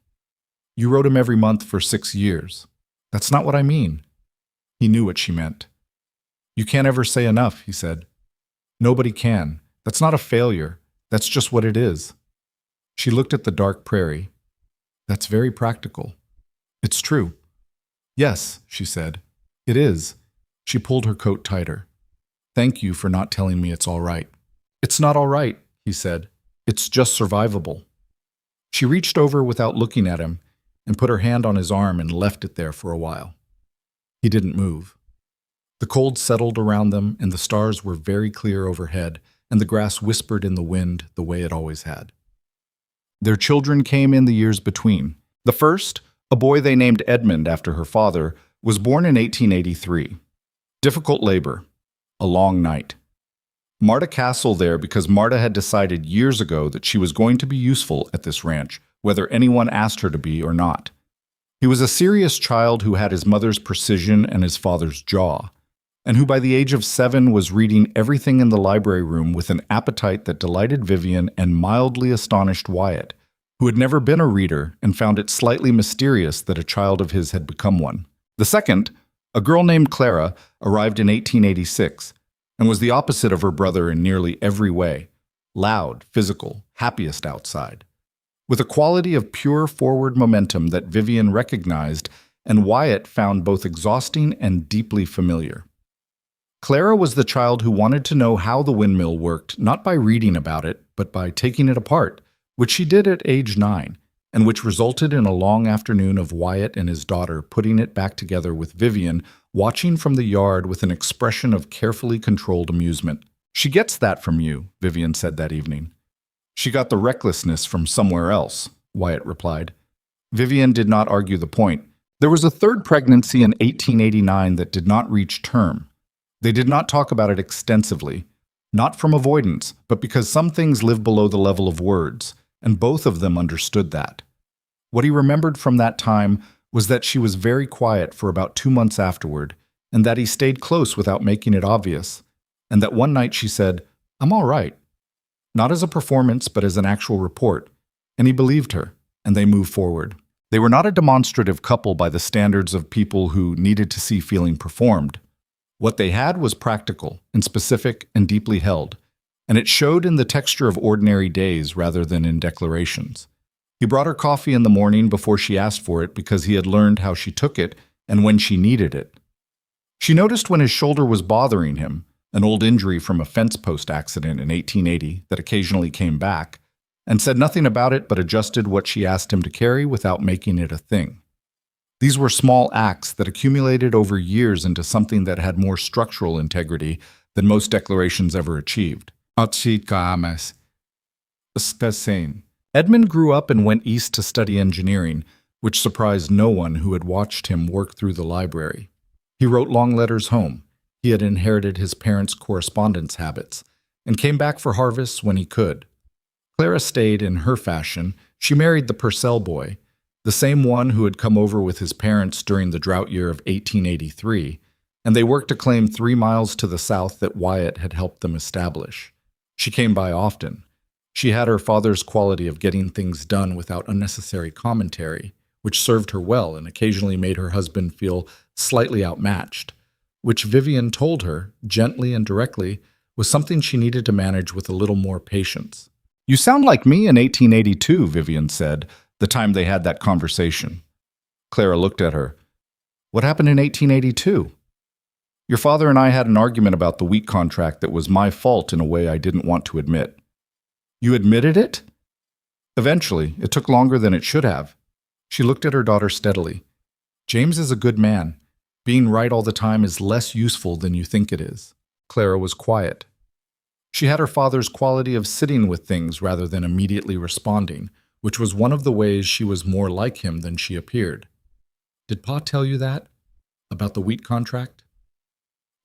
You wrote him every month for 6 years. That's not what I mean." He knew what she meant. "You can't ever say enough," he said. "Nobody can. That's not a failure. That's just what it is." She looked at the dark prairie. "That's very practical." "It's true." "Yes," she said. "It is." She pulled her coat tighter. "Thank you for not telling me it's all right." "It's not all right," he said. "It's just survivable." She reached over without looking at him and put her hand on his arm and left it there for a while. He didn't move. The cold settled around them, and the stars were very clear overhead, and the grass whispered in the wind the way it always had. Their children came in the years between. The first, a boy they named Edmund after her father, was born in 1883. Difficult labor. A long night. Marta Castle there because Marta had decided years ago that she was going to be useful at this ranch, whether anyone asked her to be or not. He was a serious child who had his mother's precision and his father's jaw, and who by the age of 7 was reading everything in the library room with an appetite that delighted Vivian and mildly astonished Wyatt, who had never been a reader and found it slightly mysterious that a child of his had become one. The second, a girl named Clara, arrived in 1886 and was the opposite of her brother in nearly every way. Loud, physical, happiest outside. with a quality of pure forward momentum that Vivian recognized and Wyatt found both exhausting and deeply familiar. Clara was the child who wanted to know how the windmill worked, not by reading about it, but by taking it apart, which she did at age 9, and which resulted in a long afternoon of Wyatt and his daughter putting it back together with Vivian, watching from the yard with an expression of carefully controlled amusement. "She gets that from you," Vivian said that evening. "She got the recklessness from somewhere else," Wyatt replied. Vivian did not argue the point. There was a third pregnancy in 1889 that did not reach term. They did not talk about it extensively, not from avoidance, but because some things live below the level of words, and both of them understood that. What he remembered from that time was that she was very quiet for about 2 months afterward, and that he stayed close without making it obvious, and that one night she said, "I'm all right." Not as a performance, but as an actual report, and he believed her, and they moved forward. They were not a demonstrative couple by the standards of people who needed to see feeling performed. What they had was practical and specific and deeply held, and it showed in the texture of ordinary days rather than in declarations. He brought her coffee in the morning before she asked for it because he had learned how she took it and when she needed it. She noticed when his shoulder was bothering him, an old injury from a fence post accident in 1880 that occasionally came back, and said nothing about it but adjusted what she asked him to carry without making it a thing. These were small acts that accumulated over years into something that had more structural integrity than most declarations ever achieved. Edmund grew up and went east to study engineering, which surprised no one who had watched him work through the library. He wrote long letters home. He had inherited his parents' correspondence habits, and came back for harvests when he could. Clara stayed in her fashion. She married the Purcell boy, the same one who had come over with his parents during the drought year of 1883, and they worked a claim 3 miles to the south that Wyatt had helped them establish. She came by often. She had her father's quality of getting things done without unnecessary commentary, which served her well and occasionally made her husband feel slightly outmatched, which Vivian told her, gently and directly, was something she needed to manage with a little more patience. "You sound like me in 1882, Vivian said, the time they had that conversation. Clara looked at her. "What happened in 1882? "Your father and I had an argument about the wheat contract that was my fault in a way I didn't want to admit." "You admitted it?" "Eventually. It took longer than it should have." She looked at her daughter steadily. "James is a good man. Being right all the time is less useful than you think it is." Clara was quiet. She had her father's quality of sitting with things rather than immediately responding, which was one of the ways she was more like him than she appeared. "Did Pa tell you that? About the wheat contract?"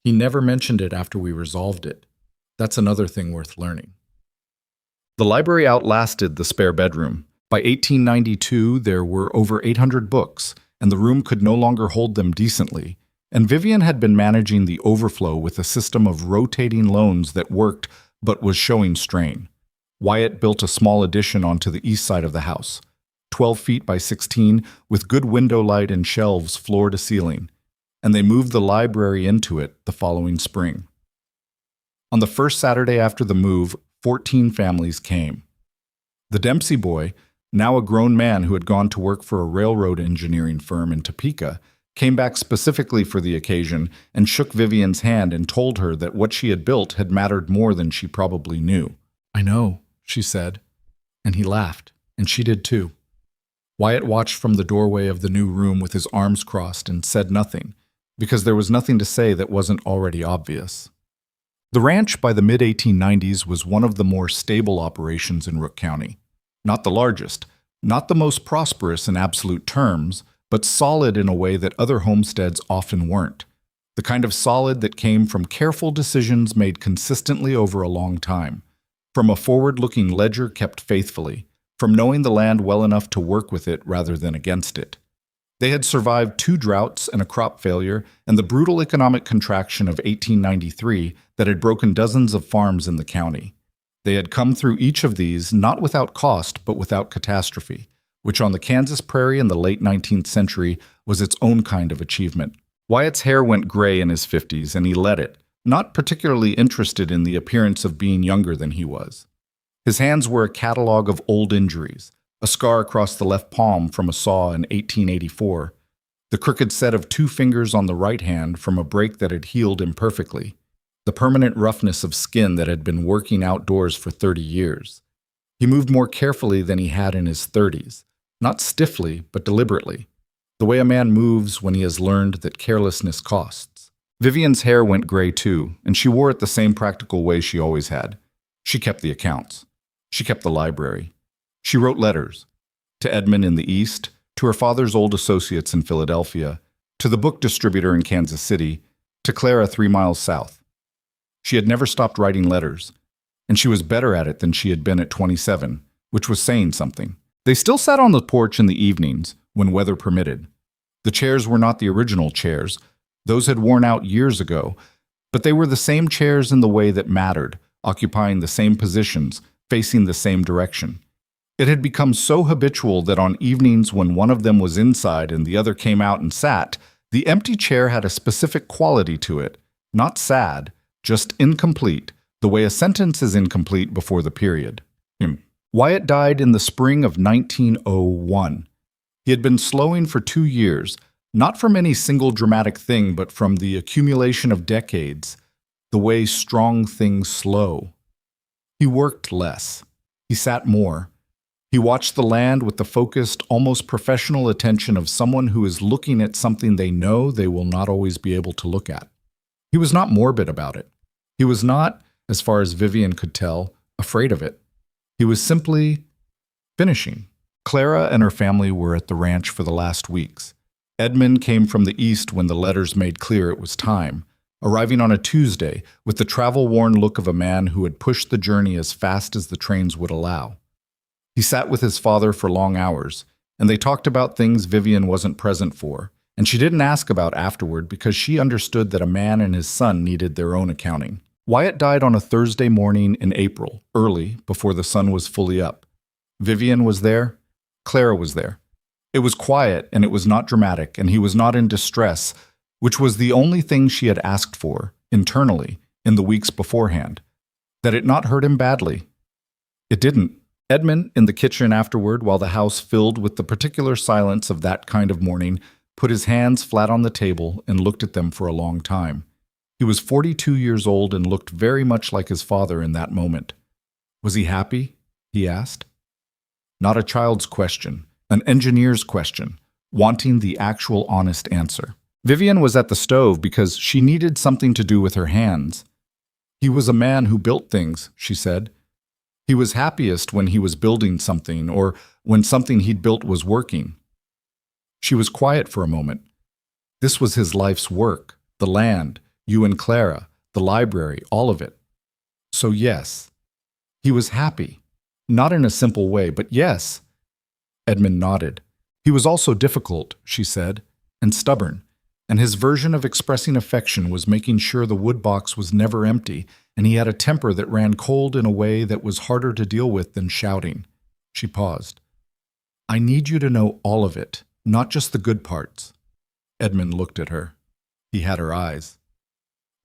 "He never mentioned it after we resolved it. That's another thing worth learning." The library outlasted the spare bedroom. By 1892, there were over 800 books, and the room could no longer hold them decently, and Vivian had been managing the overflow with a system of rotating loans that worked but was showing strain. Wyatt built a small addition onto the east side of the house, 12 feet by 16, with good window light and shelves floor to ceiling, and they moved the library into it the following spring. On the first Saturday after the move, 14 families came. The Dempsey boy, now a grown man who had gone to work for a railroad engineering firm in Topeka, came back specifically for the occasion and shook Vivian's hand and told her that what she had built had mattered more than she probably knew. "I know," she said, and he laughed, and she did too. Wyatt watched from the doorway of the new room with his arms crossed and said nothing, because there was nothing to say that wasn't already obvious. The ranch by the mid-1890s was one of the more stable operations in Rook County. Not the largest, not the most prosperous in absolute terms, but solid in a way that other homesteads often weren't. The kind of solid that came from careful decisions made consistently over a long time, from a forward-looking ledger kept faithfully, from knowing the land well enough to work with it rather than against it. They had survived 2 droughts and a crop failure and the brutal economic contraction of 1893 that had broken dozens of farms in the county. They had come through each of these not without cost but without catastrophe, which on the Kansas prairie in the late 19th century was its own kind of achievement. Wyatt's hair went gray in his 50s, and he let it, not particularly interested in the appearance of being younger than he was. His hands were a catalog of old injuries, a scar across the left palm from a saw in 1884, the crooked set of 2 fingers on the right hand from a break that had healed imperfectly, the permanent roughness of skin that had been working outdoors for 30 years. He moved more carefully than he had in his 30s, not stiffly, but deliberately, the way a man moves when he has learned that carelessness costs. Vivian's hair went gray too, and she wore it the same practical way she always had. She kept the accounts. She kept the library. She wrote letters. To Edmund in the East, to her father's old associates in Philadelphia, to the book distributor in Kansas City, to Clara 3 miles south. She had never stopped writing letters, and she was better at it than she had been at 27, which was saying something. They still sat on the porch in the evenings, when weather permitted. The chairs were not the original chairs. Those had worn out years ago, but they were the same chairs in the way that mattered, occupying the same positions, facing the same direction. It had become so habitual that on evenings when one of them was inside and the other came out and sat, the empty chair had a specific quality to it, not sad, just incomplete, the way a sentence is incomplete before the period. Wyatt died in the spring of 1901. He had been slowing for 2 years, not from any single dramatic thing, but from the accumulation of decades, the way strong things slow. He worked less. He sat more. He watched the land with the focused, almost professional attention of someone who is looking at something they know they will not always be able to look at. He was not morbid about it. He was not, as far as Vivian could tell, afraid of it. He was simply finishing. Clara and her family were at the ranch for the last weeks. Edmund came from the east when the letters made clear it was time, arriving on a Tuesday with the travel-worn look of a man who had pushed the journey as fast as the trains would allow. He sat with his father for long hours, and they talked about things Vivian wasn't present for, and she didn't ask about afterward because she understood that a man and his son needed their own accounting. Wyatt died on a Thursday morning in April, early, before the sun was fully up. Vivian was there. Clara was there. It was quiet, and it was not dramatic, and he was not in distress, which was the only thing she had asked for, internally, in the weeks beforehand. That it not hurt him badly. It didn't. Edmund, in the kitchen afterward, while the house filled with the particular silence of that kind of morning, put his hands flat on the table and looked at them for a long time. He was 42 years old and looked very much like his father in that moment. Was he happy? He asked. Not a child's question, an engineer's question, wanting the actual honest answer. Vivian was at the stove because she needed something to do with her hands. He was a man who built things, she said. He was happiest when he was building something or when something he'd built was working. She was quiet for a moment. This was his life's work, the land, you and Clara, the library, all of it. So yes, he was happy. Not in a simple way, but yes. Edmund nodded. He was also difficult, she said, and stubborn, and his version of expressing affection was making sure the wood box was never empty, and he had a temper that ran cold in a way that was harder to deal with than shouting. She paused. I need you to know all of it, not just the good parts. Edmund looked at her. He had her eyes.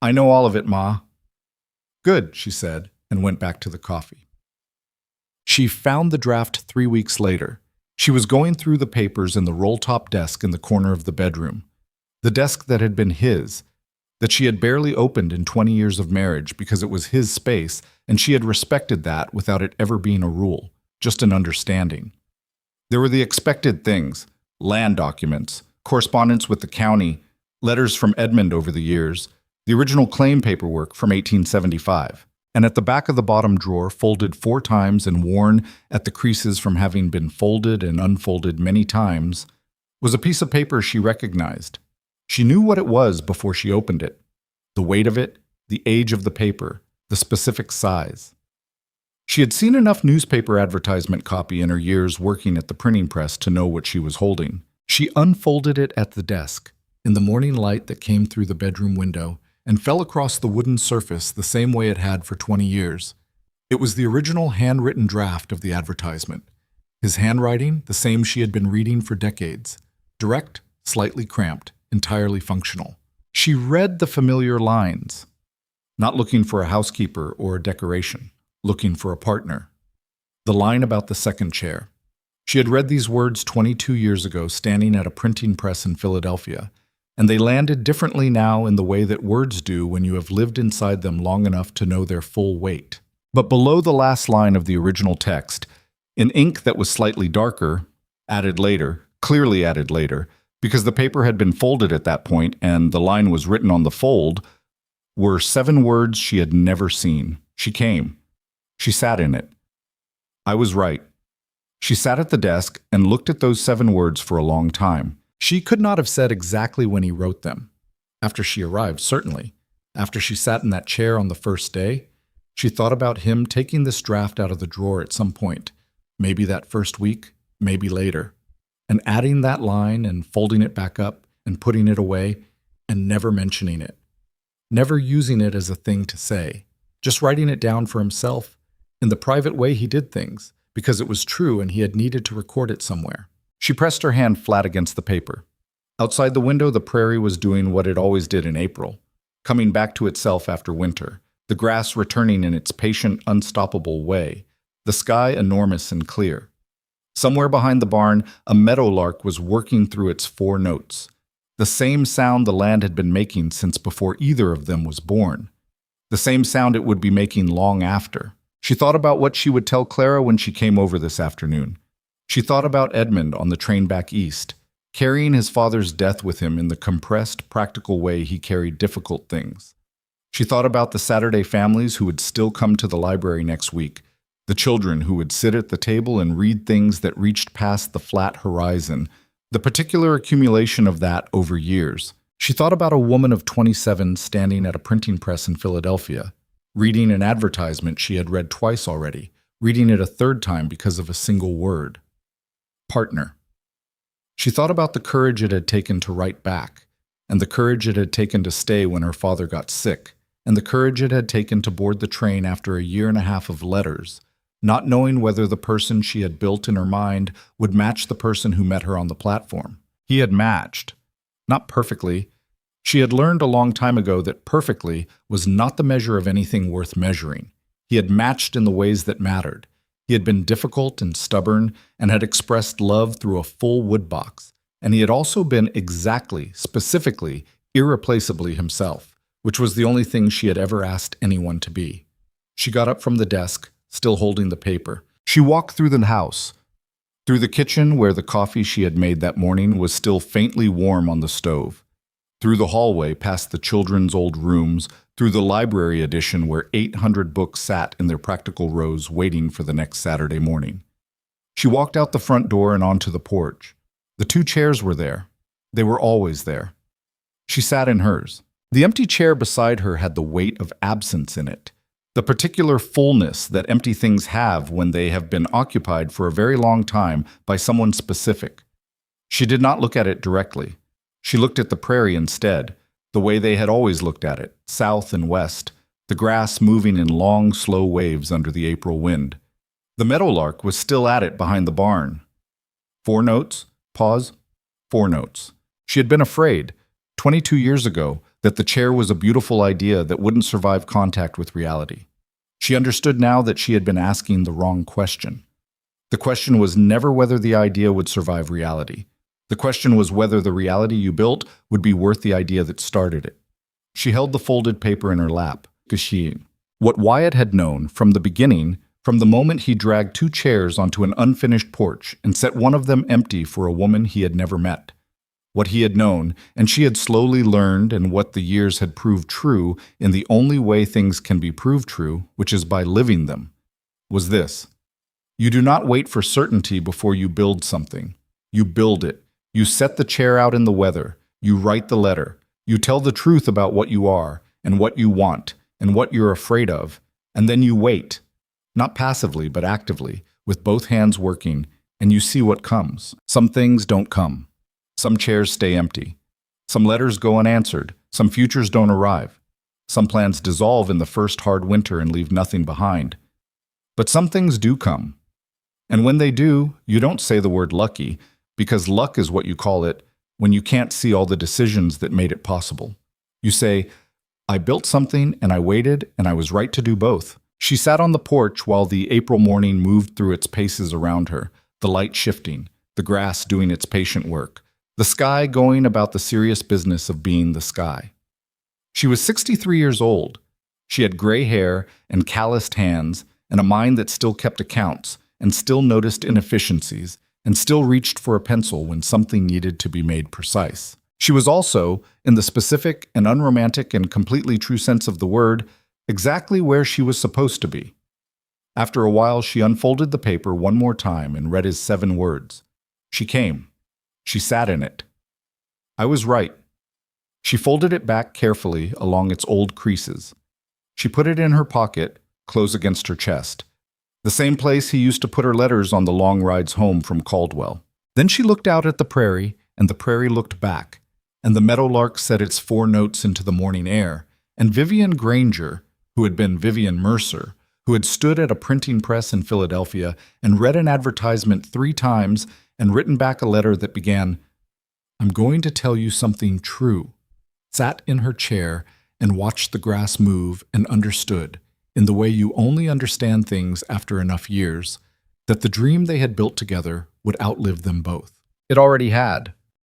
I know all of it, Ma. Good, she said, and went back to the coffee. She found the draft 3 weeks later. She was going through the papers in the roll-top desk in the corner of the bedroom, the desk that had been his, that she had barely opened in 20 years of marriage because it was his space, and she had respected that without it ever being a rule, just an understanding. There were the expected things, land documents, correspondence with the county, letters from Edmund over the years, the original claim paperwork from 1875. And at the back of the bottom drawer, folded 4 times and worn at the creases from having been folded and unfolded many times, was a piece of paper she recognized. She knew what it was before she opened it. The weight of it, the age of the paper, the specific size. She had seen enough newspaper advertisement copy in her years working at the printing press to know what she was holding. She unfolded it at the desk, in the morning light that came through the bedroom window, and fell across the wooden surface the same way it had for 20 years. It was the original handwritten draft of the advertisement. His handwriting, the same she had been reading for decades. Direct, slightly cramped, entirely functional. She read the familiar lines. Not looking for a housekeeper or a decoration. Looking for a partner. The line about the second chair. She had read these words 22 years ago standing at a printing press in Philadelphia, and they landed differently now in the way that words do when you have lived inside them long enough to know their full weight. But below the last line of the original text, in ink that was slightly darker, added later, clearly added later, because the paper had been folded at that point and the line was written on the fold, were 7 words she had never seen. She came. She sat in it. I was right. She sat at the desk and looked at those 7 words for a long time. She could not have said exactly when he wrote them. After she arrived, certainly. After she sat in that chair on the first day, she thought about him taking this draft out of the drawer at some point, maybe that first week, maybe later, and adding that line and folding it back up and putting it away and never mentioning it, never using it as a thing to say, just writing it down for himself in the private way he did things, because it was true and he had needed to record it somewhere. She pressed her hand flat against the paper. Outside the window, the prairie was doing what it always did in April, coming back to itself after winter, the grass returning in its patient, unstoppable way, the sky enormous and clear. Somewhere behind the barn, a meadowlark was working through its 4 notes, the same sound the land had been making since before either of them was born, the same sound it would be making long after. She thought about what she would tell Clara when she came over this afternoon. She thought about Edmund on the train back east, carrying his father's death with him in the compressed, practical way he carried difficult things. She thought about the Saturday families who would still come to the library next week, the children who would sit at the table and read things that reached past the flat horizon, the particular accumulation of that over years. She thought about a woman of 27 standing at a printing press in Philadelphia, reading an advertisement she had read twice already, reading it a 3rd time because of a single word. Partner. She thought about the courage it had taken to write back, and the courage it had taken to stay when her father got sick, and the courage it had taken to board the train after a year and a half of letters, not knowing whether the person she had built in her mind would match the person who met her on the platform. He had matched. Not perfectly. She had learned a long time ago that perfectly was not the measure of anything worth measuring. He had matched in the ways that mattered. He had been difficult and stubborn and had expressed love through a full woodbox, and he had also been exactly, specifically, irreplaceably himself, which was the only thing she had ever asked anyone to be. She got up from the desk, still holding the paper. She walked through the house, through the kitchen where the coffee she had made that morning was still faintly warm on the stove, through the hallway past the children's old rooms, through the library addition where 800 books sat in their practical rows waiting for the next Saturday morning. She walked out the front door and onto the porch. The 2 chairs were there. They were always there. She sat in hers. The empty chair beside her had the weight of absence in it, the particular fullness that empty things have when they have been occupied for a very long time by someone specific. She did not look at it directly. She looked at the prairie instead, the way they had always looked at it, south and west, the grass moving in long, slow waves under the April wind. The meadowlark was still at it behind the barn. 4 notes, pause, 4 notes. She had been afraid, 22 years ago, that the chair was a beautiful idea that wouldn't survive contact with reality. She understood now that she had been asking the wrong question. The question was never whether the idea would survive reality. The question was whether the reality you built would be worth the idea that started it. She held the folded paper in her lap, Kashin. What Wyatt had known from the beginning, from the moment he dragged 2 chairs onto an unfinished porch and set one of them empty for a woman he had never met. What he had known, and she had slowly learned, and what the years had proved true in the only way things can be proved true, which is by living them, was this. You do not wait for certainty before you build something. You build it. You set the chair out in the weather. You write the letter. You tell the truth about what you are, and what you want, and what you're afraid of, and then you wait, not passively but actively, with both hands working, and you see what comes. Some things don't come. Some chairs stay empty. Some letters go unanswered. Some futures don't arrive. Some plans dissolve in the first hard winter and leave nothing behind. But some things do come. And when they do, you don't say the word lucky, because luck is what you call it when you can't see all the decisions that made it possible. You say, I built something and I waited and I was right to do both. She sat on the porch while the April morning moved through its paces around her, the light shifting, the grass doing its patient work, the sky going about the serious business of being the sky. She was 63 years old. She had gray hair and calloused hands and a mind that still kept accounts and still noticed inefficiencies and still reached for a pencil when something needed to be made precise. She was also, in the specific and unromantic and completely true sense of the word, exactly where she was supposed to be. After a while, she unfolded the paper one more time and read his 7 words. She came. She sat in it. I was right. She folded it back carefully along its old creases. She put it in her pocket, close against her chest, the same place he used to put her letters on the long rides home from Caldwell. Then she looked out at the prairie, and the prairie looked back, and the meadowlark set its 4 notes into the morning air, and Vivian Granger, who had been Vivian Mercer, who had stood at a printing press in Philadelphia and read an advertisement 3 times and written back a letter that began, "I'm going to tell you something true," sat in her chair and watched the grass move and understood, in the way you only understand things after enough years, that the dream they had built together would outlive them both. It already had.